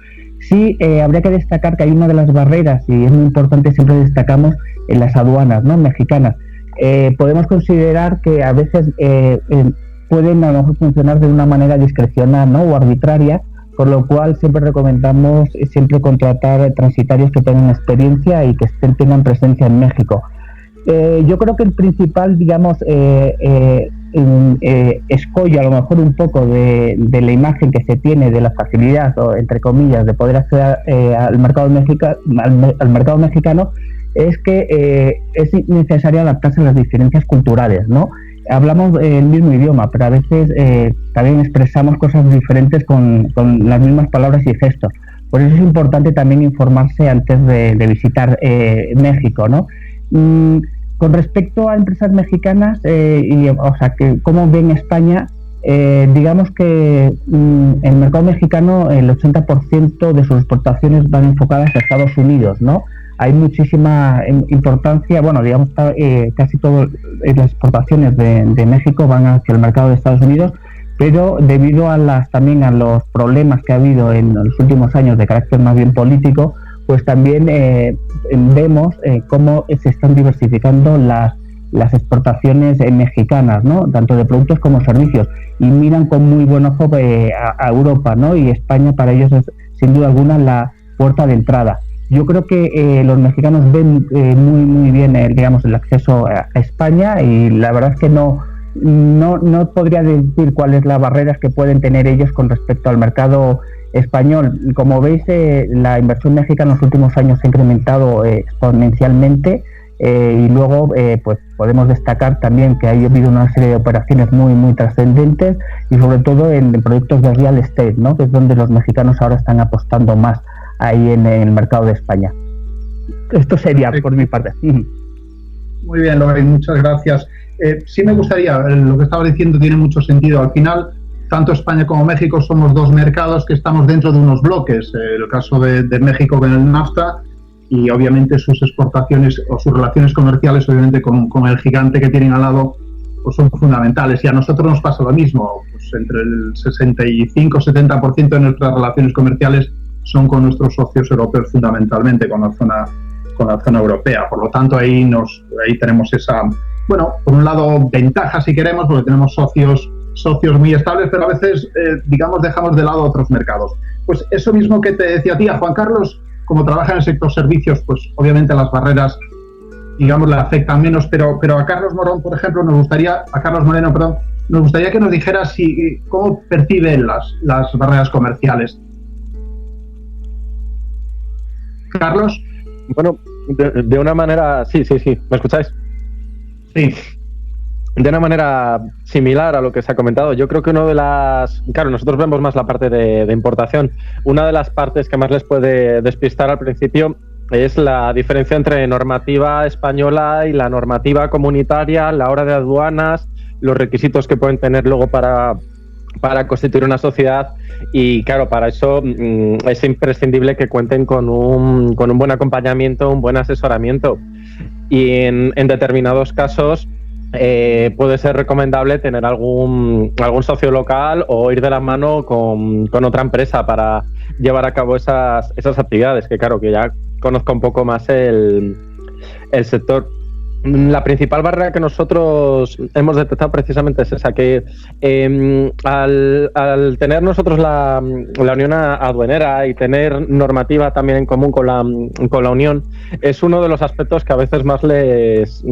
Sí, habría que destacar que hay una de las barreras, y es muy importante, siempre destacamos en las aduanas, ¿no?, mexicanas. Podemos considerar que a veces pueden a lo mejor funcionar de una manera discrecional, ¿no?, o arbitraria, por lo cual siempre recomendamos contratar transitarios que tengan experiencia y que tengan presencia en México. Yo creo que el principal, digamos, escollo a lo mejor un poco de la imagen que se tiene de la facilidad, o entre comillas, de poder acceder al mercado mexicano, es que es necesario adaptarse a las diferencias culturales, ¿no? Hablamos el mismo idioma, pero a veces también expresamos cosas diferentes con las mismas palabras y gestos. Por eso es importante también informarse antes de visitar México, ¿no? Con respecto a empresas mexicanas, cómo ven España, digamos que el mercado mexicano, el 80% de sus exportaciones van enfocadas a Estados Unidos, ¿no? Hay muchísima importancia, bueno, digamos, casi todas las exportaciones de México van hacia el mercado de Estados Unidos, pero debido también a los problemas que ha habido en los últimos años de carácter más bien político, pues también vemos cómo se están diversificando las exportaciones mexicanas, ¿no?, tanto de productos como servicios, y miran con muy buen ojo a Europa, ¿no?, y España para ellos es sin duda alguna la puerta de entrada. Yo creo que los mexicanos ven muy bien digamos, el acceso a España, y la verdad es que no podría decir cuáles las barreras que pueden tener ellos con respecto al mercado español. Como veis, la inversión mexicana en los últimos años se ha incrementado exponencialmente, y luego pues podemos destacar también que ha habido una serie de operaciones muy trascendentes, y sobre todo en proyectos de real estate, ¿no?, que es donde los mexicanos ahora están apostando más ahí en el mercado de España. Esto sería por mi parte. Muy bien, Lloyd, muchas gracias. Sí me gustaría, lo que estaba diciendo tiene mucho sentido. Al final, tanto España como México somos dos mercados que estamos dentro de unos bloques. El caso de México con el NAFTA, y obviamente sus exportaciones o sus relaciones comerciales, obviamente con el gigante que tienen al lado, pues son fundamentales. Y a nosotros nos pasa lo mismo. Pues entre el 65-70% de nuestras relaciones comerciales son con nuestros socios europeos fundamentalmente, con la zona europea. Por lo tanto, ahí tenemos esa, bueno, por un lado ventaja si queremos, porque tenemos socios muy estables, pero a veces, digamos, dejamos de lado otros mercados. Pues eso mismo que te decía a ti, a Juan Carlos, como trabaja en el sector servicios, pues obviamente las barreras, digamos, le afectan menos, pero a Carlos Moreno, por ejemplo, nos gustaría que nos dijera cómo perciben las barreras comerciales. Carlos. Bueno, de una manera... Sí, ¿me escucháis? Sí. De una manera similar a lo que se ha comentado, yo creo que claro, nosotros vemos más la parte de importación. Una de las partes que más les puede despistar al principio es la diferencia entre normativa española y la normativa comunitaria, la hora de aduanas, los requisitos que pueden tener luego para constituir una sociedad, y claro, para eso es imprescindible que cuenten con un buen acompañamiento, un buen asesoramiento, y en determinados casos puede ser recomendable tener algún socio local o ir de la mano con otra empresa para llevar a cabo esas actividades, que claro, que ya conozca un poco más el sector. La principal barrera que nosotros hemos detectado precisamente es esa, que al tener nosotros la Unión Aduanera y tener normativa también en común con la Unión, es uno de los aspectos que a veces más les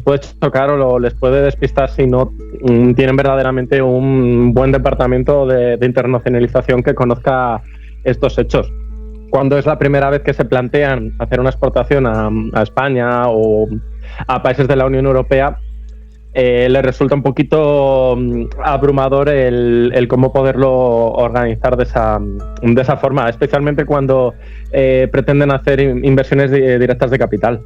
puede chocar o les puede despistar si no tienen verdaderamente un buen departamento de internacionalización que conozca estos hechos. Cuando es la primera vez que se plantean hacer una exportación a España o a países de la Unión Europea, les resulta un poquito abrumador el cómo poderlo organizar de esa forma, especialmente cuando pretenden hacer inversiones directas de capital.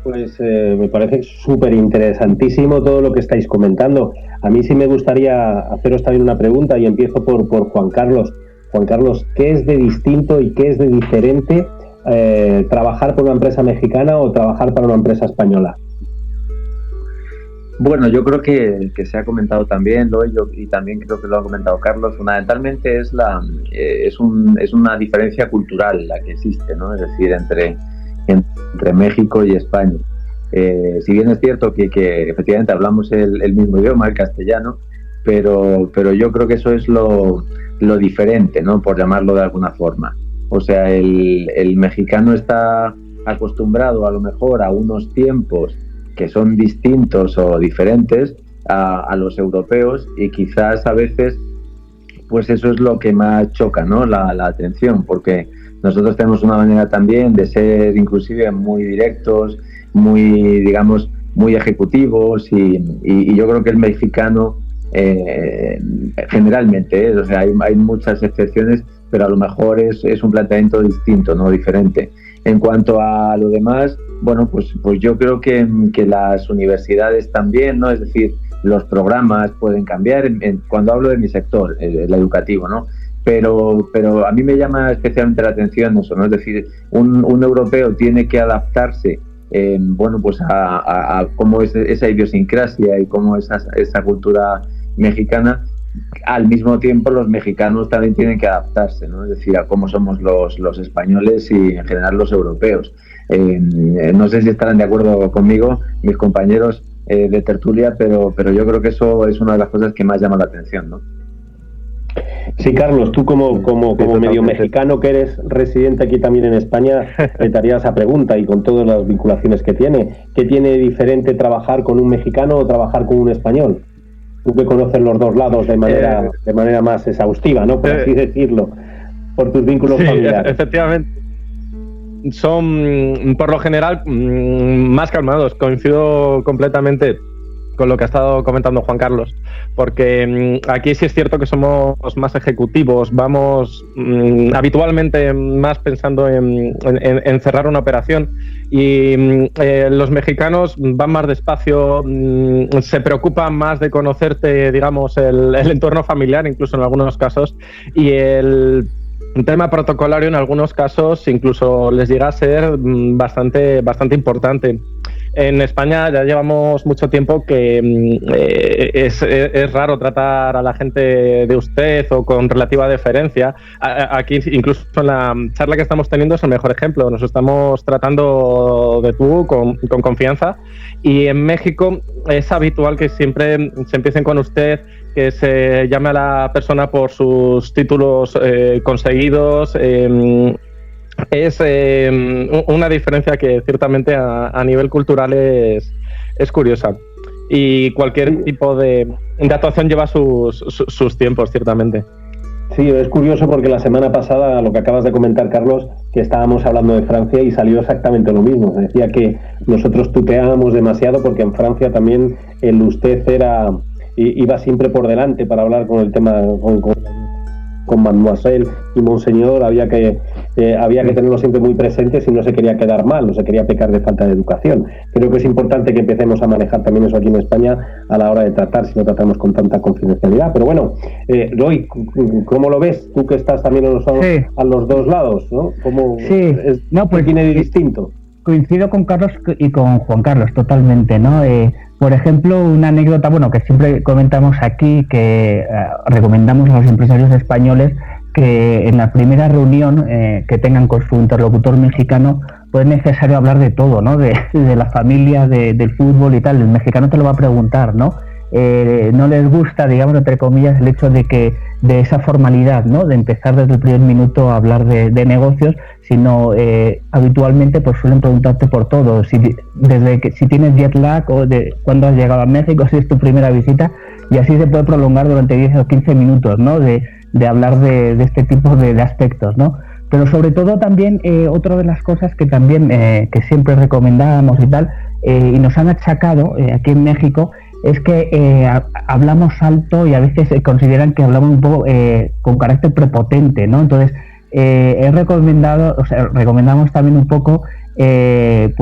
Pues me parece súper interesantísimo todo lo que estáis comentando. A mí sí me gustaría haceros también una pregunta, y empiezo por Juan Carlos. Juan Carlos, ¿qué es de distinto y qué es de diferente trabajar por una empresa mexicana o trabajar para una empresa española? Bueno, yo creo que se ha comentado también, y también creo que lo ha comentado Carlos, fundamentalmente es una diferencia cultural la que existe, ¿no? Es decir, entre México y España. Si bien es cierto que efectivamente hablamos el mismo idioma, el castellano, pero yo creo que eso es lo diferente, ¿no? Por llamarlo de alguna forma. O sea, el mexicano está acostumbrado a lo mejor a unos tiempos que son distintos o diferentes a los europeos, y quizás a veces pues eso es lo que más choca, ¿no? La atención, porque nosotros tenemos una manera también de ser inclusive muy directos, muy, digamos, muy ejecutivos, y yo creo que el mexicano generalmente, o sea, hay muchas excepciones, pero a lo mejor es un planteamiento distinto, no diferente. En cuanto a lo demás, bueno, pues yo creo que las universidades también, ¿no? Es decir, los programas pueden cambiar, cuando hablo de mi sector, el educativo, ¿no? Pero a mí me llama especialmente la atención eso, ¿no? Es decir, un europeo tiene que adaptarse, bueno, pues a cómo es esa idiosincrasia y cómo es esa cultura mexicana. Al mismo tiempo, los mexicanos también tienen que adaptarse, ¿no? Es decir, a cómo somos los españoles y en general los europeos. No sé si estarán de acuerdo conmigo mis compañeros de tertulia, pero yo creo que eso es una de las cosas que más llama la atención, ¿no? Sí, Carlos, tú como medio mexicano que eres residente aquí también en España, te haría esa pregunta, y con todas las vinculaciones que tiene. ¿Qué tiene diferente trabajar con un mexicano o trabajar con un español? Tú que conoces los dos lados de manera más exhaustiva, ¿no? Por así decirlo, por tus vínculos familiares. Efectivamente. Son, por lo general, más calmados. Coincido completamente con lo que ha estado comentando Juan Carlos, porque aquí sí es cierto que somos más ejecutivos, vamos habitualmente más pensando en cerrar una operación, y los mexicanos van más despacio, se preocupan más de conocerte, digamos, el entorno familiar, incluso en algunos casos, y el tema protocolario en algunos casos incluso les llega a ser bastante importante. en España ya llevamos mucho tiempo que es raro tratar a la gente de usted o con relativa deferencia. Aquí, incluso en la charla que estamos teniendo, es el mejor ejemplo. Nos estamos tratando de tú con confianza, y en México es habitual que siempre se empiecen con usted, que se llame a la persona por sus títulos conseguidos. Es una diferencia que ciertamente a nivel cultural es curiosa, y cualquier tipo de actuación lleva sus tiempos, ciertamente. Sí, es curioso porque la semana pasada, lo que acabas de comentar, Carlos, que estábamos hablando de Francia y salió exactamente lo mismo. Se decía que nosotros tuteábamos demasiado porque en Francia también el usted iba siempre por delante para hablar con el tema, con mademoiselle y monseñor. Había que tenerlo siempre muy presente si no se quería quedar mal, no se quería pecar de falta de educación. Creo que es importante que empecemos a manejar también eso aquí en España a la hora de tratar, si no tratamos con tanta confidencialidad. Pero bueno, Roy, ¿cómo lo ves? Tú que estás también a los dos lados, ¿no? ¿Cómo pues tiene de distinto? Coincido con Carlos y con Juan Carlos totalmente, ¿no? Por ejemplo, una anécdota, que siempre comentamos aquí, que recomendamos a los empresarios españoles que en la primera reunión que tengan con su interlocutor mexicano, pues es necesario hablar de todo, ¿no? De la familia, del fútbol y tal. El mexicano te lo va a preguntar, ¿no? No les gusta, digamos, entre comillas, el hecho de esa formalidad, ¿no? De empezar desde el primer minuto a hablar de negocios, sino habitualmente pues suelen preguntarte por todo, si tienes jet lag o de cuándo has llegado a México, si es tu primera visita, y así se puede prolongar durante 10 o 15 minutos, ¿no? De hablar de este tipo de aspectos, ¿no? Pero sobre todo también otra de las cosas que también que siempre recomendábamos y tal, y nos han achacado aquí en México, es que hablamos alto y a veces consideran que hablamos un poco con carácter prepotente, ¿no? Entonces recomendamos también un poco ser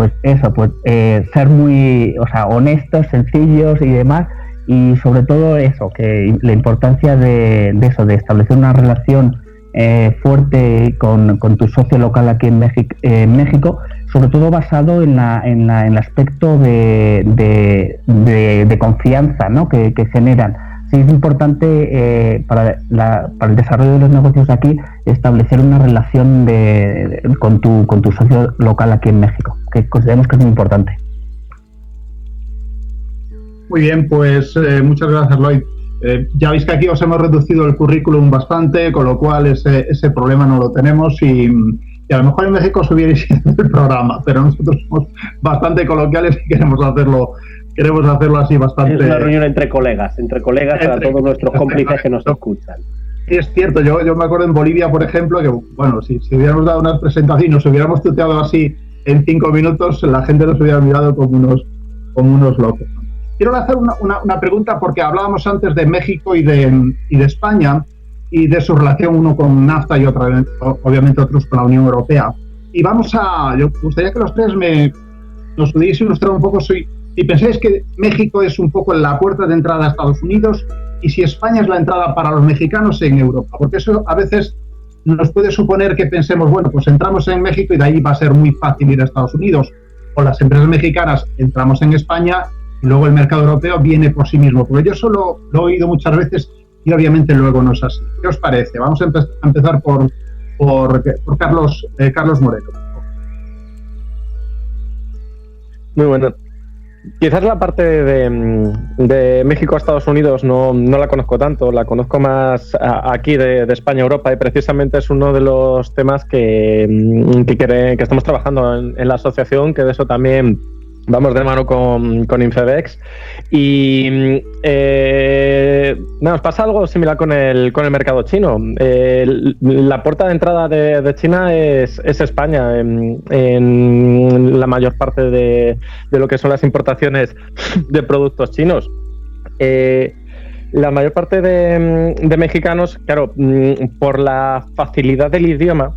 muy, honestos, sencillos y demás, y sobre todo eso, que la importancia de establecer una relación fuerte con tu socio local aquí en México, sobre todo basado en el aspecto de confianza, ¿no? que generan. Sí, es importante para el desarrollo de los negocios aquí establecer una relación con tu socio local aquí en México, que consideramos que es muy importante. Muy bien, pues muchas gracias, Lloyd. Ya veis que aquí os hemos reducido el currículum bastante, con lo cual ese problema no lo tenemos, y a lo mejor en México os hubierais ido el programa, pero nosotros somos bastante coloquiales y queremos hacerlo así bastante. Es una reunión entre colegas para todos nuestros cómplices que nos escuchan. Es cierto, yo me acuerdo en Bolivia, por ejemplo, que si hubiéramos dado una presentación y nos hubiéramos tuteado así en 5 minutos, la gente nos hubiera mirado como unos locos. Quiero hacer una pregunta, porque hablábamos antes de México y de España, y de su relación, uno con NAFTA y obviamente otros con la Unión Europea. Y yo me gustaría que los tres nos pudierais ilustrar un poco si pensáis que México es un poco la puerta de entrada a Estados Unidos, y si España es la entrada para los mexicanos en Europa, porque eso a veces nos puede suponer que pensemos, pues entramos en México y de ahí va a ser muy fácil ir a Estados Unidos, o las empresas mexicanas entramos en España y luego el mercado europeo viene por sí mismo, porque yo solo lo he oído muchas veces y obviamente luego no es así. ¿Qué os parece? Vamos a empezar por Carlos Moreno. Muy bueno. Quizás la parte de México a Estados Unidos no la conozco tanto, la conozco más aquí de España a Europa, y precisamente es uno de los temas que estamos trabajando en la asociación, que de eso también vamos de mano con Infebex, y nos pasa algo similar con el mercado chino. La puerta de entrada de China es España en la mayor parte de lo que son las importaciones de productos chinos. La mayor parte de mexicanos, claro, por la facilidad del idioma,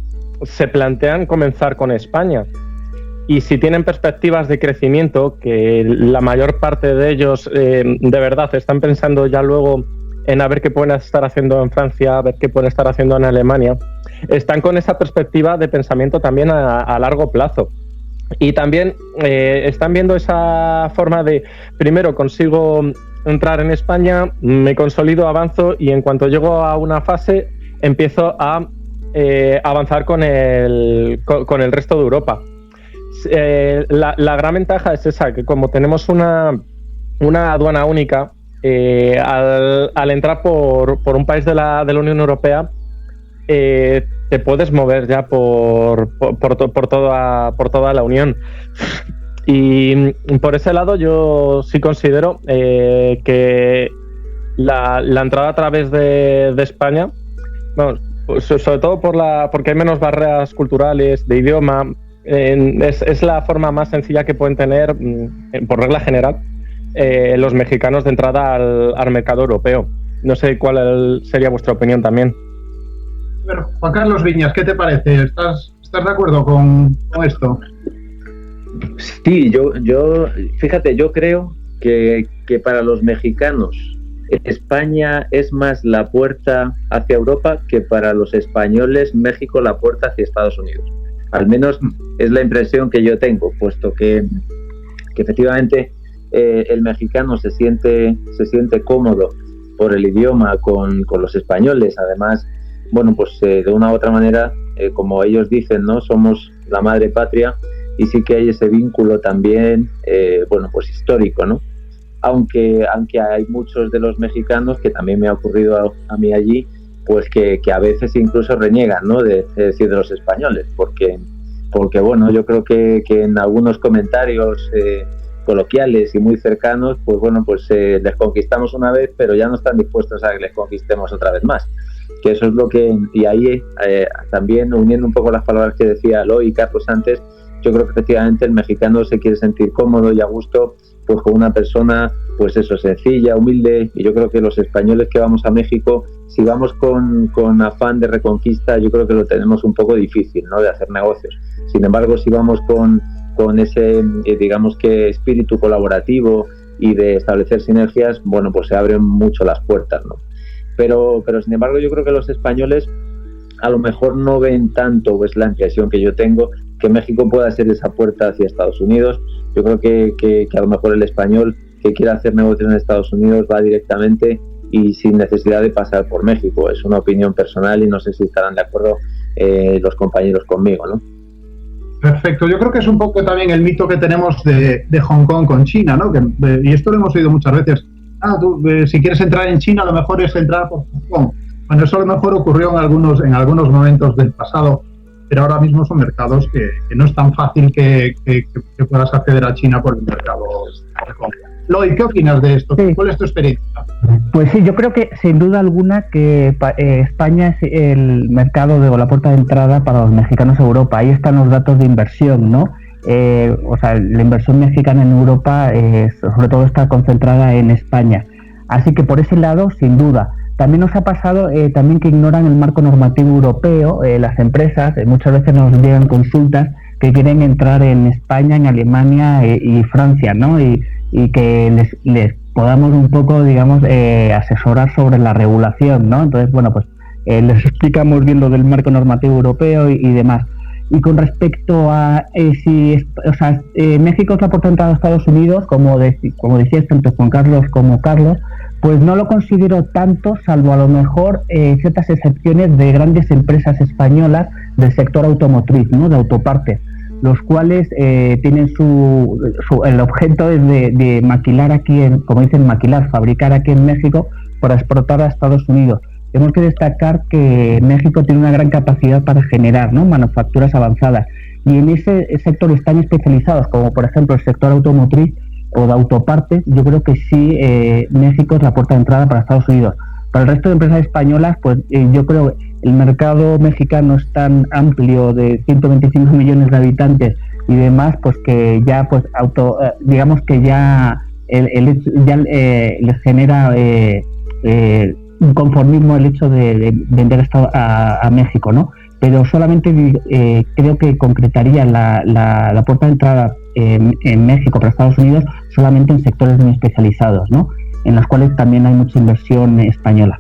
se plantean comenzar con España. Y si tienen perspectivas de crecimiento, que la mayor parte de ellos de verdad están pensando ya luego en a ver qué pueden estar haciendo en Francia, a ver qué pueden estar haciendo en Alemania, están con esa perspectiva de pensamiento también a largo plazo. Y también están viendo esa forma de, primero consigo entrar en España, me consolido, avanzo y en cuanto llego a una fase empiezo a avanzar con el resto de Europa. La gran ventaja es esa, que como tenemos una aduana única, al entrar por un país de la Unión Europea, te puedes mover ya por toda la Unión. Y por ese lado yo sí considero que la entrada a través de España, bueno, pues sobre todo porque hay menos barreras culturales, de idioma, es la forma más sencilla que pueden tener, por regla general, los mexicanos de entrada al mercado europeo. No sé cuál sería vuestra opinión también. Bueno, Juan Carlos Viñas, ¿qué te parece? ¿Estás de acuerdo con esto? Sí, fíjate, yo creo que para los mexicanos España es más la puerta hacia Europa que para los españoles México la puerta hacia Estados Unidos. Al menos es la impresión que yo tengo, puesto que efectivamente el mexicano se siente cómodo por el idioma con los españoles. Además, bueno, pues de una u otra manera, como ellos dicen, ¿no? Somos la madre patria y sí que hay ese vínculo también, bueno, pues histórico, ¿no? Aunque hay muchos de los mexicanos, que también me ha ocurrido a mí allí, pues que a veces incluso reniegan, ¿no? de los españoles, porque bueno, yo creo que en algunos comentarios coloquiales y muy cercanos, pues bueno, pues les conquistamos una vez, pero ya no están dispuestos a que les conquistemos otra vez más. Que eso es lo que, y ahí también uniendo un poco las palabras que decía Eloy y Carlos antes, yo creo que efectivamente el mexicano se quiere sentir cómodo y a gusto pues con una persona, pues eso, sencilla, humilde, y yo creo que los españoles que vamos a México, si vamos con afán de reconquista, yo creo que lo tenemos un poco difícil, ¿no?, de hacer negocios. Sin embargo, si vamos con ese, digamos que espíritu colaborativo y de establecer sinergias, bueno, pues se abren mucho las puertas, ¿no? Pero sin embargo, yo creo que los españoles a lo mejor no ven tanto, o es la impresión que yo tengo, que México pueda ser esa puerta hacia Estados Unidos. Yo creo que a lo mejor el español que quiera hacer negocios en Estados Unidos va directamente y sin necesidad de pasar por México. Es una opinión personal y no sé si estarán de acuerdo los compañeros conmigo, ¿no? Perfecto. Yo creo que es un poco también el mito que tenemos de Hong Kong con China, ¿no? Y esto lo hemos oído muchas veces. Si quieres entrar en China, a lo mejor es entrar por Hong Kong. Bueno, eso a lo mejor ocurrió en algunos momentos del pasado, pero ahora mismo son mercados que no es tan fácil que puedas acceder a China por el mercado de Hong Kong. Eloy, ¿qué opinas de esto? Sí. ¿Cuál es tu experiencia? Pues sí, yo creo que sin duda alguna que España es el mercado o la puerta de entrada para los mexicanos a Europa. Ahí están los datos de inversión, ¿no? O sea, la inversión mexicana en Europa sobre todo está concentrada en España. Así que por ese lado, sin duda. También nos ha pasado también que ignoran el marco normativo europeo. Las empresas muchas veces nos llegan consultas que quieren entrar en España, en Alemania y Francia, ¿no? Y que les podamos un poco, digamos, asesorar sobre la regulación, ¿no? Entonces, bueno, pues les explicamos bien lo del marco normativo europeo y demás. Y con respecto a México es la puerta de entrada a Estados Unidos, como decías tanto Juan Carlos como Carlos, pues no lo considero tanto, salvo a lo mejor ciertas excepciones de grandes empresas españolas del sector automotriz, ¿no?, de autopartes, los cuales tienen el objeto es de maquilar aquí, como dicen, fabricar aquí en México para exportar a Estados Unidos. Tenemos que destacar que México tiene una gran capacidad para generar, ¿no?, manufacturas avanzadas, y en ese sector están especializados, como por ejemplo el sector automotriz o de autopartes. Yo creo que sí, México es la puerta de entrada para Estados Unidos. Para el resto de empresas españolas, pues yo creo que el mercado mexicano es tan amplio, de 125 millones de habitantes y demás, pues que ya digamos que ya les genera un conformismo el hecho de vender esto a México, ¿no? Pero solamente creo que concretaría la puerta de entrada en México para Estados Unidos solamente en sectores muy especializados, ¿no?, en los cuales también hay mucha inversión española.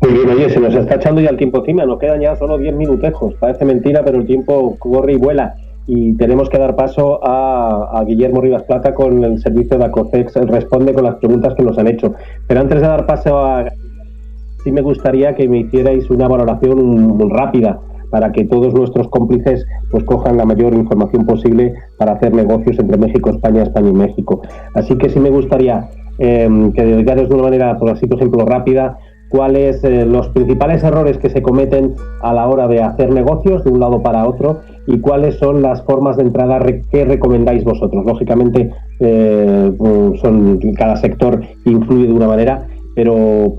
Muy bien, oye, se nos está echando ya el tiempo encima, nos quedan ya solo 10 minutejos, parece mentira, pero el tiempo corre y vuela. y tenemos que dar paso a Guillermo Rivas Plata con el servicio de Acocex. Responde con las preguntas que nos han hecho. Pero antes de dar paso sí me gustaría que me hicierais una valoración rápida para que todos nuestros cómplices pues cojan la mayor información posible para hacer negocios entre México, España y México. Así que sí me gustaría que dedicaros de una manera, por ejemplo, rápida, cuáles los principales errores que se cometen a la hora de hacer negocios de un lado para otro y cuáles son las formas de entrada que recomendáis vosotros. Lógicamente, cada sector influye de una manera, pero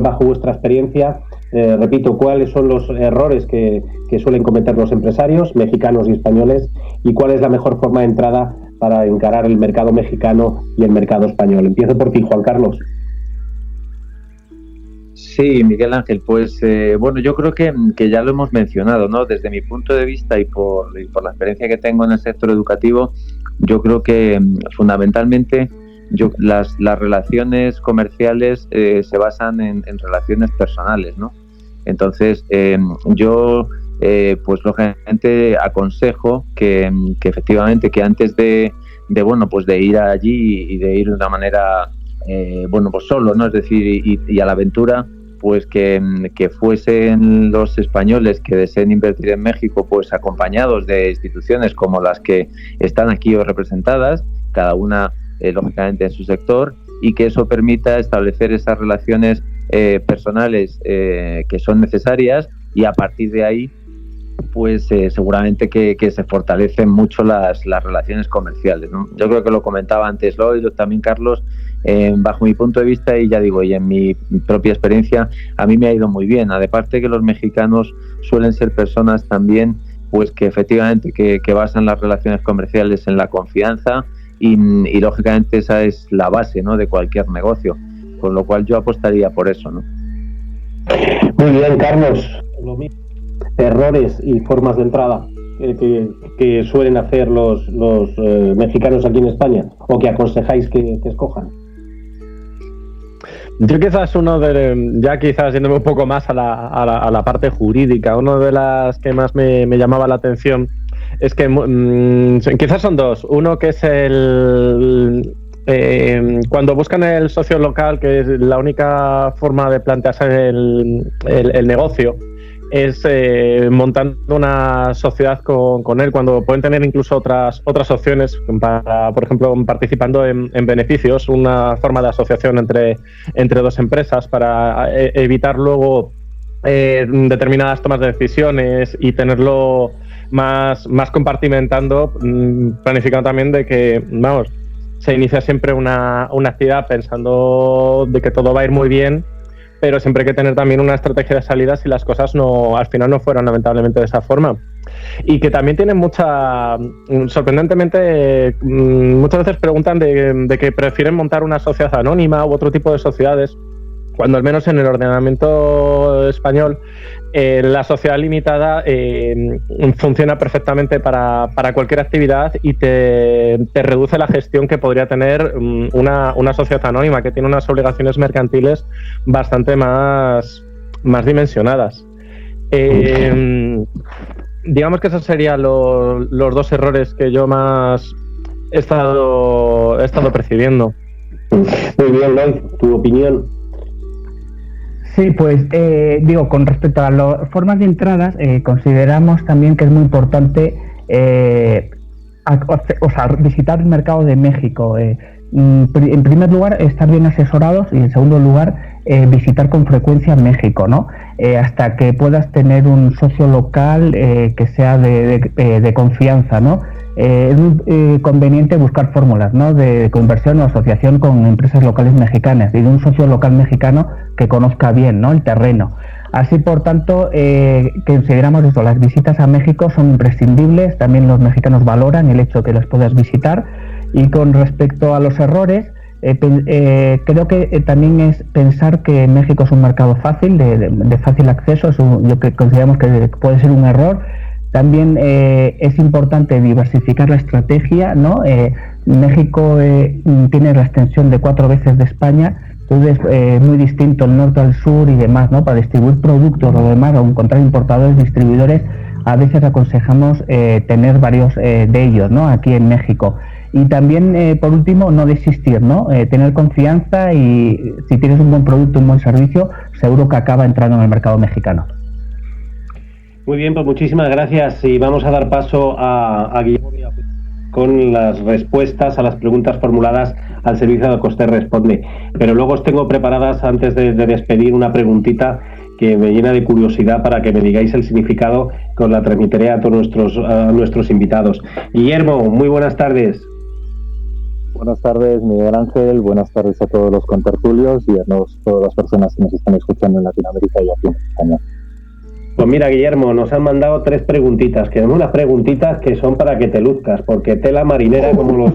bajo vuestra experiencia, repito, cuáles son los errores que suelen cometer los empresarios mexicanos y españoles y cuál es la mejor forma de entrada para encarar el mercado mexicano y el mercado español. Empiezo por ti, Juan Carlos. Sí, Miguel Ángel, pues bueno, yo creo que ya lo hemos mencionado, ¿no? Desde mi punto de vista y por la experiencia que tengo en el sector educativo, yo creo que fundamentalmente las relaciones comerciales se basan en relaciones personales, ¿no? Entonces, yo pues lógicamente aconsejo que efectivamente que antes de ir allí y de ir de una manera pues solo, ¿no? Es decir, y a la aventura, pues que fuesen los españoles que deseen invertir en México, pues acompañados de instituciones como las que están aquí hoy representadas, cada una lógicamente en su sector, y que eso permita establecer esas relaciones personales que son necesarias, y a partir de ahí pues seguramente que se fortalecen mucho las relaciones comerciales, ¿no? Yo creo que lo comentaba antes Lloyd, también Carlos, bajo mi punto de vista y ya digo, y en mi propia experiencia, a mí me ha ido muy bien. Aparte que los mexicanos suelen ser personas también pues que efectivamente que basan las relaciones comerciales en la confianza y lógicamente esa es la base, ¿no?, de cualquier negocio, con lo cual yo apostaría por eso, ¿no? Muy bien, Carlos. Errores y formas de entrada que suelen hacer los mexicanos aquí en España o que aconsejáis que escojan. Yo quizás quizás yéndome un poco más a la parte jurídica, una de las que más me llamaba la atención es que quizás son dos. Uno que es cuando buscan el socio local, que es la única forma de plantearse el negocio, es montando una sociedad con él, cuando pueden tener incluso otras opciones, para, por ejemplo, participando en beneficios, una forma de asociación entre dos empresas para evitar luego determinadas tomas de decisiones y tenerlo más compartimentando, planificando también de que, se inicia siempre una actividad pensando de que todo va a ir muy bien, pero siempre hay que tener también una estrategia de salida si las cosas al final no fueron lamentablemente de esa forma. Y que también tienen sorprendentemente, muchas veces preguntan de que prefieren montar una sociedad anónima u otro tipo de sociedades, cuando al menos en el ordenamiento español la sociedad limitada funciona perfectamente para cualquier actividad y te reduce la gestión que podría tener una sociedad anónima, que tiene unas obligaciones mercantiles bastante más dimensionadas. Digamos que esos serían los dos errores que yo más he estado percibiendo. Muy bien, Lloyd, tu opinión. Sí, pues con respecto a las formas de entradas, consideramos también que es muy importante visitar el mercado de México. En primer lugar, estar bien asesorados, y en segundo lugar, visitar con frecuencia México, ¿no? Hasta que puedas tener un socio local que sea de confianza, ¿no? Es muy conveniente buscar fórmulas, ¿no?, de conversión o asociación con empresas locales mexicanas y de un socio local mexicano que conozca bien, ¿no?, el terreno. Así, por tanto, consideramos esto, las visitas a México son imprescindibles. También los mexicanos valoran el hecho de que las puedas visitar. Y con respecto a los errores, creo que también es pensar que México es un mercado fácil, de fácil acceso. Yo que consideramos que puede ser un error. También es importante diversificar la estrategia, ¿no? México tiene la extensión de 4 veces de España, entonces muy distinto el norte al sur y demás, ¿no? Para distribuir productos o demás, o encontrar importadores, distribuidores, a veces aconsejamos tener varios de ellos, ¿no? Aquí en México. Y también, por último, no desistir, ¿no? Tener confianza, y si tienes un buen producto, un buen servicio, seguro que acaba entrando en el mercado mexicano. Muy bien, pues muchísimas gracias, y vamos a dar paso a Guillermo con las respuestas a las preguntas formuladas al servicio de Coster Responde. Pero luego os tengo preparadas, antes de despedir, una preguntita que me llena de curiosidad para que me digáis el significado, que os la transmitiré a todos nuestros invitados. Guillermo, muy buenas tardes. Buenas tardes, Miguel Ángel. Buenas tardes a todos los contertulios y a todas las personas que nos están escuchando en Latinoamérica y aquí en España. Pues mira, Guillermo, nos han mandado 3 preguntitas, que son unas preguntitas que son para que te luzcas, porque tela marinera como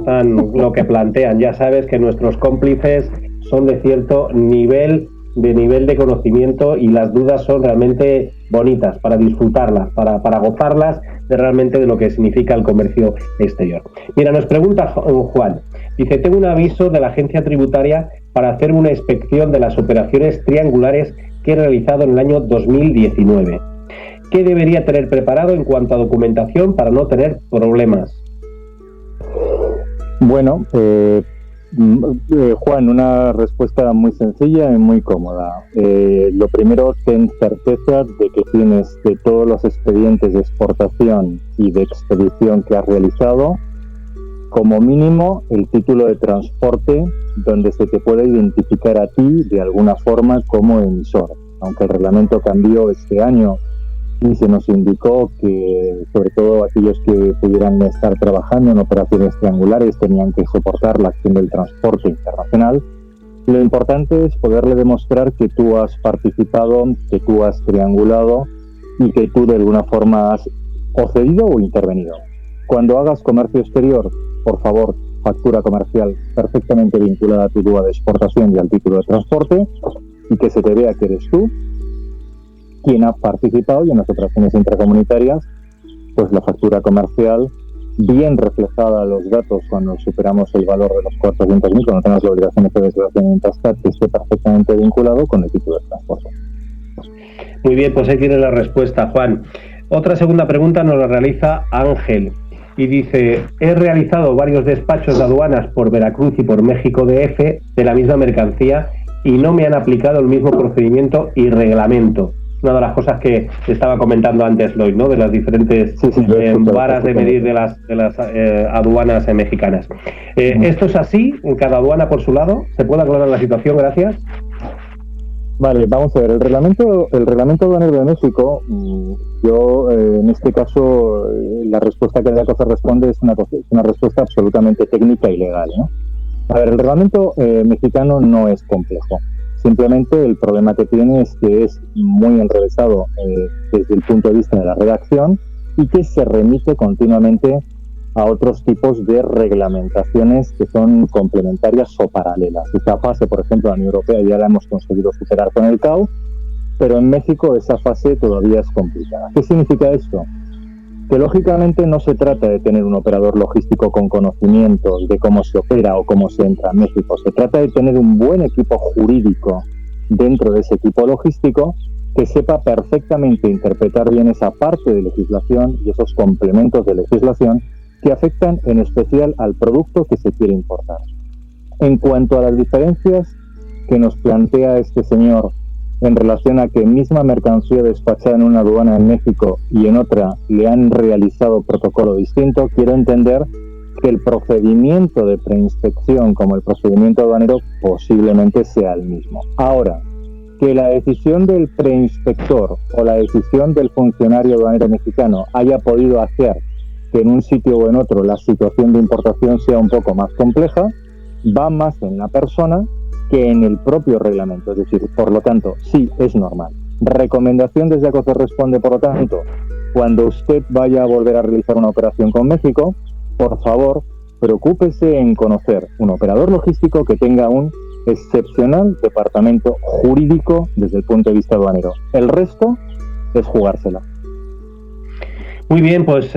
lo que plantean. Ya sabes que nuestros cómplices son de cierto nivel de conocimiento, y las dudas son realmente bonitas para disfrutarlas, para gozarlas de lo que significa el comercio exterior. Mira, nos pregunta Juan, dice: tengo un aviso de la agencia tributaria para hacer una inspección de las operaciones triangulares que he realizado en el año 2019. ¿Qué debería tener preparado en cuanto a documentación para no tener problemas? Bueno, Juan, una respuesta muy sencilla y muy cómoda. Lo primero, ten certeza de que tienes de todos los expedientes de exportación y de expedición que has realizado, como mínimo el título de transporte, donde se te pueda identificar a ti de alguna forma como emisor. Aunque el reglamento cambió este año y se nos indicó que sobre todo aquellos que pudieran estar trabajando en operaciones triangulares tenían que soportar la acción del transporte internacional, lo importante es poderle demostrar que tú has participado, que tú has triangulado y que tú de alguna forma has o cedido o intervenido. Cuando hagas comercio exterior, por favor, factura comercial perfectamente vinculada a tu DUA de exportación y al título de transporte, y que se te vea que eres tú quien ha participado, y en las operaciones intracomunitarias, pues la factura comercial bien reflejada a los datos cuando superamos el valor de los 400.000, cuando tengas la obligación de declaración en Intastat, que esté perfectamente vinculado con el título de transporte. Muy bien, pues ahí tiene la respuesta, Juan. Otra segunda pregunta nos la realiza Ángel y dice: he realizado varios despachos de aduanas por Veracruz y por México DF de la misma mercancía y no me han aplicado el mismo procedimiento y reglamento. Una de las cosas que estaba comentando antes Lloyd, ¿no? De las diferentes varas de medir de las aduanas mexicanas. ¿Esto es así en cada aduana por su lado? ¿Se puede aclarar la situación? Gracias. Vale, vamos a ver. El reglamento aduanero de México, yo en este caso la respuesta que da Cocer Responde es una respuesta absolutamente técnica y legal, ¿no? A ver, el reglamento mexicano no es complejo. Simplemente el problema que tiene es que es muy enrevesado desde el punto de vista de la redacción, y que se remite continuamente a otros tipos de reglamentaciones que son complementarias o paralelas. Esa fase, por ejemplo, la Unión Europea ya la hemos conseguido superar con el CAO, pero en México esa fase todavía es complicada. ¿Qué significa esto? Que lógicamente no se trata de tener un operador logístico con conocimientos de cómo se opera o cómo se entra a México. Se trata de tener un buen equipo jurídico dentro de ese equipo logístico que sepa perfectamente interpretar bien esa parte de legislación y esos complementos de legislación que afectan en especial al producto que se quiere importar. En cuanto a las diferencias que nos plantea este señor en relación a que misma mercancía despachada en una aduana en México y en otra le han realizado protocolo distinto, quiero entender que el procedimiento de preinspección como el procedimiento aduanero posiblemente sea el mismo. Ahora, que la decisión del preinspector o la decisión del funcionario aduanero mexicano haya podido hacer que en un sitio o en otro la situación de importación sea un poco más compleja, va más en la persona que en el propio reglamento. Es decir, por lo tanto, sí, es normal. Recomendación desde Cocer Responde, por lo tanto, cuando usted vaya a volver a realizar una operación con México, por favor, preocúpese en conocer un operador logístico que tenga un excepcional departamento jurídico desde el punto de vista aduanero. El resto es jugársela. Muy bien, pues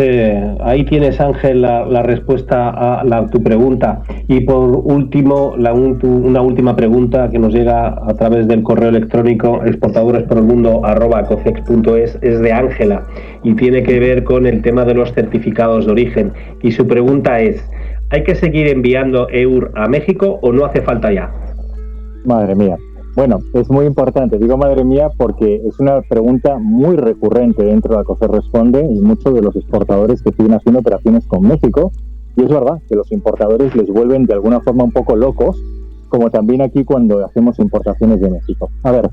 ahí tienes, Ángel, la respuesta a tu pregunta. Y por último, una última pregunta que nos llega a través del correo electrónico exportadoresporelmundo@cocex.es, es de Ángela y tiene que ver con el tema de los certificados de origen. Y su pregunta es, ¿hay que seguir enviando EUR a México o no hace falta ya? Madre mía. Bueno, es muy importante. Digo madre mía porque es una pregunta muy recurrente dentro de ACOCER Responde y muchos de los exportadores que siguen haciendo operaciones con México. Y es verdad que los importadores les vuelven de alguna forma un poco locos, como también aquí cuando hacemos importaciones de México. A ver,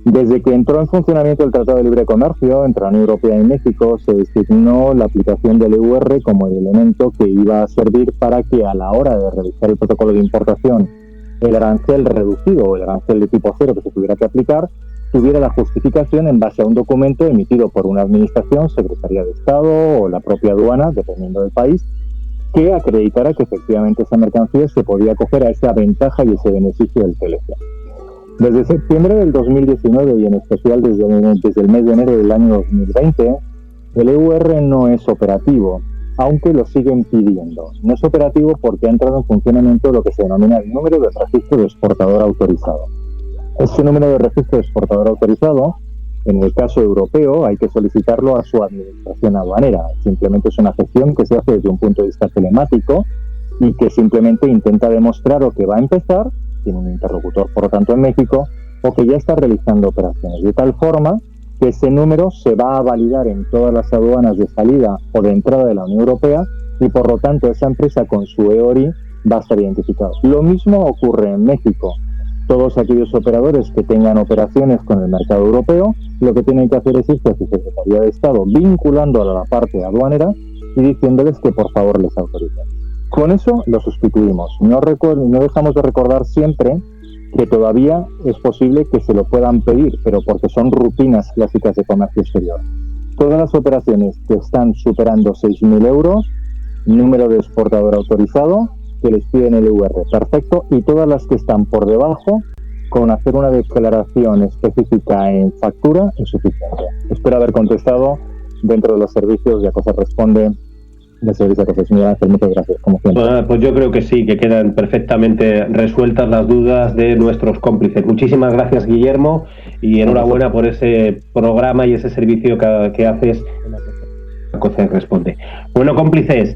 desde que entró en funcionamiento el Tratado de Libre Comercio entre la Unión Europea y México, se designó la aplicación del EUR como el elemento que iba a servir para que a la hora de revisar el protocolo de importación, el arancel reducido o el arancel de tipo cero que se tuviera que aplicar, tuviera la justificación en base a un documento emitido por una administración, Secretaría de Estado o la propia aduana, dependiendo del país, que acreditara que efectivamente esa mercancía se podía acoger a esa ventaja y ese beneficio del TLC. Desde septiembre del 2019 y en especial desde el mes de enero del año 2020, el EUR no es operativo, aunque lo siguen pidiendo. No es operativo porque ha entrado en funcionamiento lo que se denomina el número de registro de exportador autorizado. Ese número de registro de exportador autorizado, en el caso europeo, hay que solicitarlo a su administración aduanera. Simplemente es una gestión que se hace desde un punto de vista telemático y que simplemente intenta demostrar o que va a empezar, tiene un interlocutor por lo tanto en México, o que ya está realizando operaciones, de tal forma que ese número se va a validar en todas las aduanas de salida o de entrada de la Unión Europea y por lo tanto esa empresa con su EORI va a estar identificada. Lo mismo ocurre en México. Todos aquellos operadores que tengan operaciones con el mercado europeo, lo que tienen que hacer es irse a su Secretaría de Estado vinculando a la parte aduanera y diciéndoles que por favor les autoricen. Con eso lo sustituimos. No dejamos de recordar siempre que todavía es posible que se lo puedan pedir, pero porque son rutinas clásicas de comercio exterior. Todas las operaciones que están superando 6.000 euros, número de exportador autorizado, que les piden el EUR, perfecto, y todas las que están por debajo, con hacer una declaración específica en factura, es suficiente. Espero haber contestado dentro de los servicios de ACOCER Responde de Servicio de Miguel Ángel. Muchas gracias, como siempre. Pues yo creo que sí, que quedan perfectamente resueltas las dudas de nuestros cómplices. Muchísimas gracias, Guillermo, y enhorabuena por ese programa y ese servicio que haces en ACOCER Responde. Bueno, cómplices,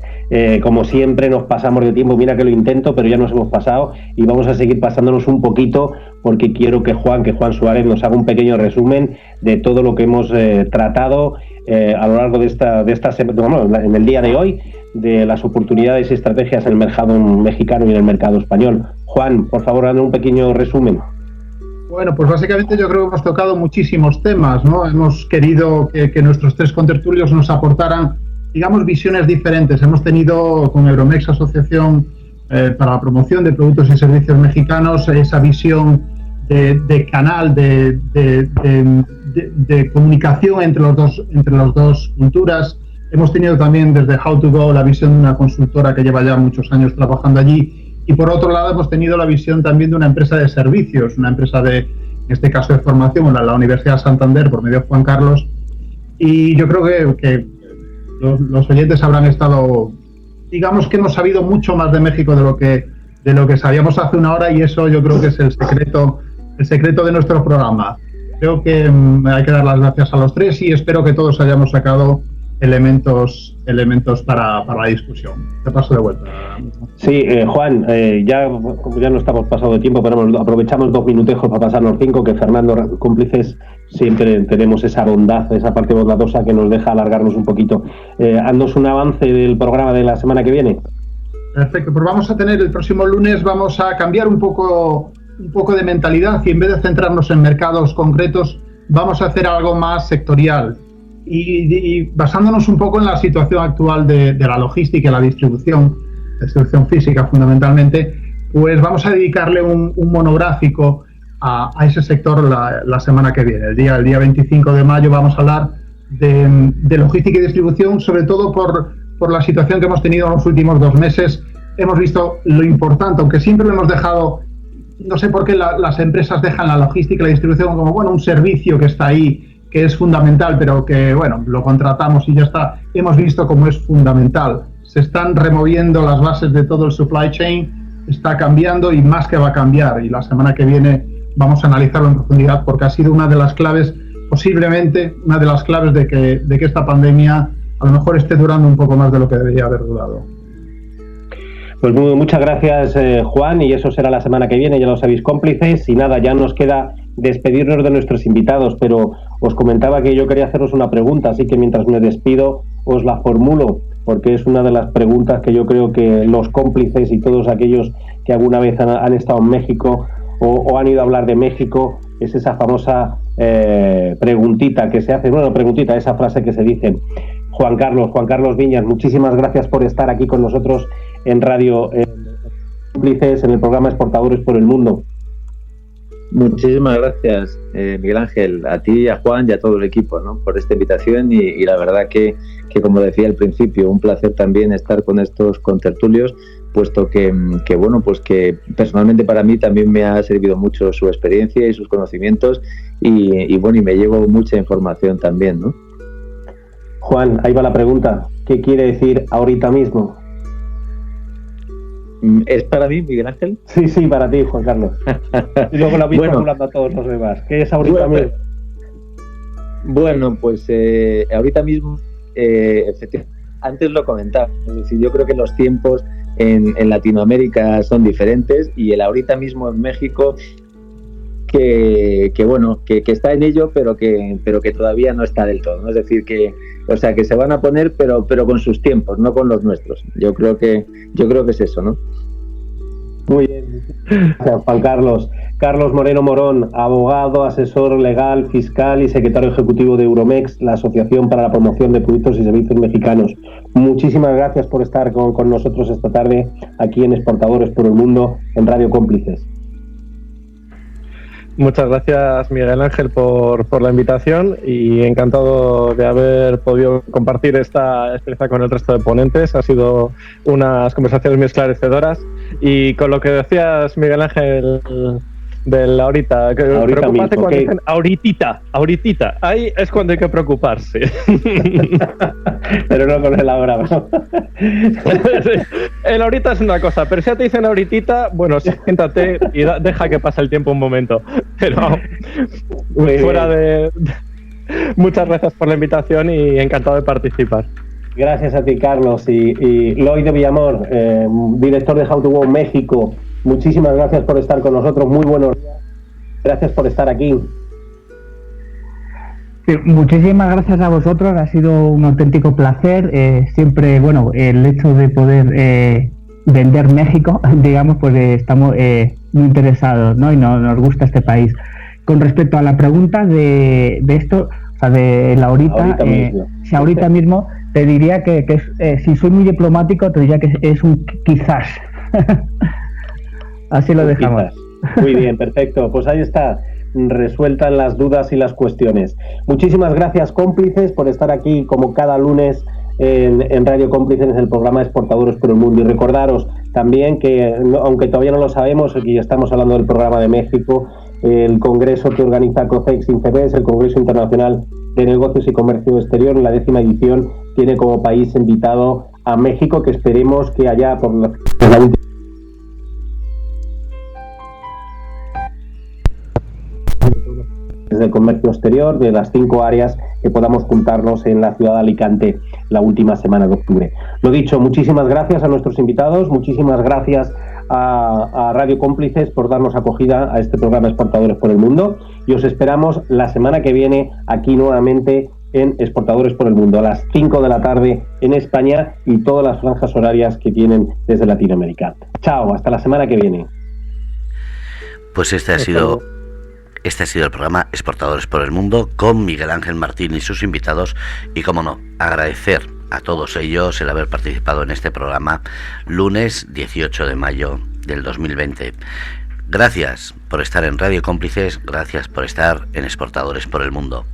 como siempre nos pasamos de tiempo, mira que lo intento, pero ya nos hemos pasado y vamos a seguir pasándonos un poquito porque quiero que Juan Suárez nos haga un pequeño resumen de todo lo que hemos tratado a lo largo de esta semana, en el día de hoy, de las oportunidades y estrategias en el mercado mexicano y en el mercado español. Juan, por favor, hazme un pequeño resumen. Bueno, pues básicamente yo creo que hemos tocado muchísimos temas, ¿no? Hemos querido que nuestros tres contertulios nos aportaran, digamos, visiones diferentes. Hemos tenido con Euromex Asociación para la Promoción de Productos y Servicios Mexicanos esa visión de canal, de comunicación entre las dos culturas. Hemos tenido también desde How2Go la visión de una consultora que lleva ya muchos años trabajando allí. Y por otro lado hemos tenido la visión también de una empresa de servicios, una empresa en este caso de formación, la Universidad Santander, por medio de Juan Carlos. Y yo creo que los oyentes habrán estado, digamos que hemos sabido mucho más de México de lo que sabíamos hace una hora, y eso yo creo que es el secreto de nuestro programa. Creo que hay que dar las gracias a los tres y espero que todos hayamos sacado elementos para la discusión. Te paso de vuelta. Sí, Juan, ya no estamos pasado de tiempo, pero aprovechamos 2 minutejos para pasarnos 5, que Fernando, cómplices, siempre tenemos esa bondad, esa parte bondadosa que nos deja alargarnos un poquito. Haznos un avance del programa de la semana que viene. Perfecto, pues vamos a tener el próximo lunes, vamos a cambiar un poco de mentalidad y en vez de centrarnos en mercados concretos, vamos a hacer algo más sectorial. Y basándonos un poco en la situación actual de la logística y la distribución física fundamentalmente, pues vamos a dedicarle un monográfico a ese sector la semana que viene. El día 25 de mayo vamos a hablar de logística y distribución, sobre todo por la situación que hemos tenido en los últimos 2 meses. Hemos visto lo importante, aunque siempre lo hemos dejado, no sé por qué las empresas dejan la logística y la distribución como un servicio que está ahí, que es fundamental, pero que, bueno, lo contratamos y ya está. Hemos visto cómo es fundamental. Se están removiendo las bases de todo el supply chain, está cambiando y más que va a cambiar. Y la semana que viene vamos a analizarlo en profundidad porque ha sido una de las claves, posiblemente una de las claves de que esta pandemia a lo mejor esté durando un poco más de lo que debería haber durado. Pues muchas gracias, Juan, y eso será la semana que viene, ya lo sabéis, cómplices. Y nada, ya nos queda despedirnos de nuestros invitados, pero os comentaba que yo quería haceros una pregunta, así que mientras me despido os la formulo, porque es una de las preguntas que yo creo que los cómplices y todos aquellos que alguna vez han estado en México o han ido a hablar de México, es esa famosa preguntita que se hace, bueno, preguntita, esa frase que se dice. Juan Carlos Viñas, muchísimas gracias por estar aquí con nosotros en Radio Cómplices, en el programa Exportadores por el Mundo. Muchísimas gracias, Miguel Ángel, a ti, a Juan y a todo el equipo, ¿no?, por esta invitación y la verdad que como decía al principio, un placer también estar con estos contertulios, puesto que bueno, pues que personalmente para mí también me ha servido mucho su experiencia y sus conocimientos y bueno, y me llevo mucha información también, ¿no? Juan, ahí va la pregunta. ¿Qué quiere decir ahorita mismo? ¿Es para mí, Miguel Ángel? Sí, para ti, Juan Carlos. Y luego lo habéis formulando a todos los demás. ¿Qué es ahorita mismo? Bueno, pues ahorita mismo, efectivamente, antes lo comentaba, es decir, yo creo que los tiempos en Latinoamérica son diferentes y el ahorita mismo en México que bueno, que está en ello, pero que todavía no está del todo, ¿no? Es decir, que se van a poner, pero con sus tiempos, no con los nuestros. Yo creo que es eso, ¿no? Muy bien. Gracias, Juan Carlos. Carlos Moreno Morón, abogado, asesor legal, fiscal y secretario ejecutivo de Euromex, la Asociación para la Promoción de Productos y Servicios Mexicanos. Muchísimas gracias por estar con nosotros esta tarde aquí en Exportadores por el Mundo, en Radio Cómplices. Muchas gracias, Miguel Ángel, por la invitación y encantado de haber podido compartir esta experiencia con el resto de ponentes. Ha sido unas conversaciones muy esclarecedoras y con lo que decías, Miguel Ángel, del ahorita, que preocuparte cuando dicen ahoritita, ahí es cuando hay que preocuparse. Pero no con el ahora, ¿no? El ahorita es una cosa, pero si ya te dicen ahoritita, bueno, siéntate y deja que pase el tiempo un momento. Pero fuera de... Muchas gracias por la invitación y encantado de participar. Gracias a ti, Carlos. Y Lloyd de Villamor, director de How to Go México, muchísimas gracias por estar con nosotros. Muy buenos días. Gracias por estar aquí. Sí, muchísimas gracias a vosotros. Ha sido un auténtico placer. Siempre, bueno, el hecho de poder vender México, digamos, pues estamos muy interesados, ¿no? Y nos gusta este país. Con respecto a la pregunta de esto, o sea, de la ahorita mismo, te diría que si soy muy diplomático, te diría que es un quizás. Así lo dejamos. Muy bien, perfecto. Pues ahí está, resueltas las dudas y las cuestiones. Muchísimas gracias, cómplices, por estar aquí como cada lunes en Radio Cómplices, en el programa Exportadores por el Mundo. Y recordaros también que, aunque todavía no lo sabemos, aquí estamos hablando del programa de México, el congreso que organiza COCEX Infebes, el Congreso Internacional de Negocios y Comercio Exterior, en la 10ª edición, tiene como país invitado a México, que esperemos que allá por la última desde el comercio exterior, de las 5 áreas, que podamos juntarnos en la ciudad de Alicante la última semana de octubre. Lo dicho, muchísimas gracias a nuestros invitados, muchísimas gracias a Radio Cómplices por darnos acogida a este programa Exportadores por el Mundo, y os esperamos la semana que viene aquí nuevamente en Exportadores por el Mundo, a las 5 de la tarde en España y todas las franjas horarias que tienen desde Latinoamérica. Chao, hasta la semana que viene. Pues este ha sido el programa Exportadores por el Mundo con Miguel Ángel Martín y sus invitados, y como no, agradecer a todos ellos el haber participado en este programa lunes 18 de mayo del 2020. Gracias por estar en Radio Cómplices, gracias por estar en Exportadores por el Mundo.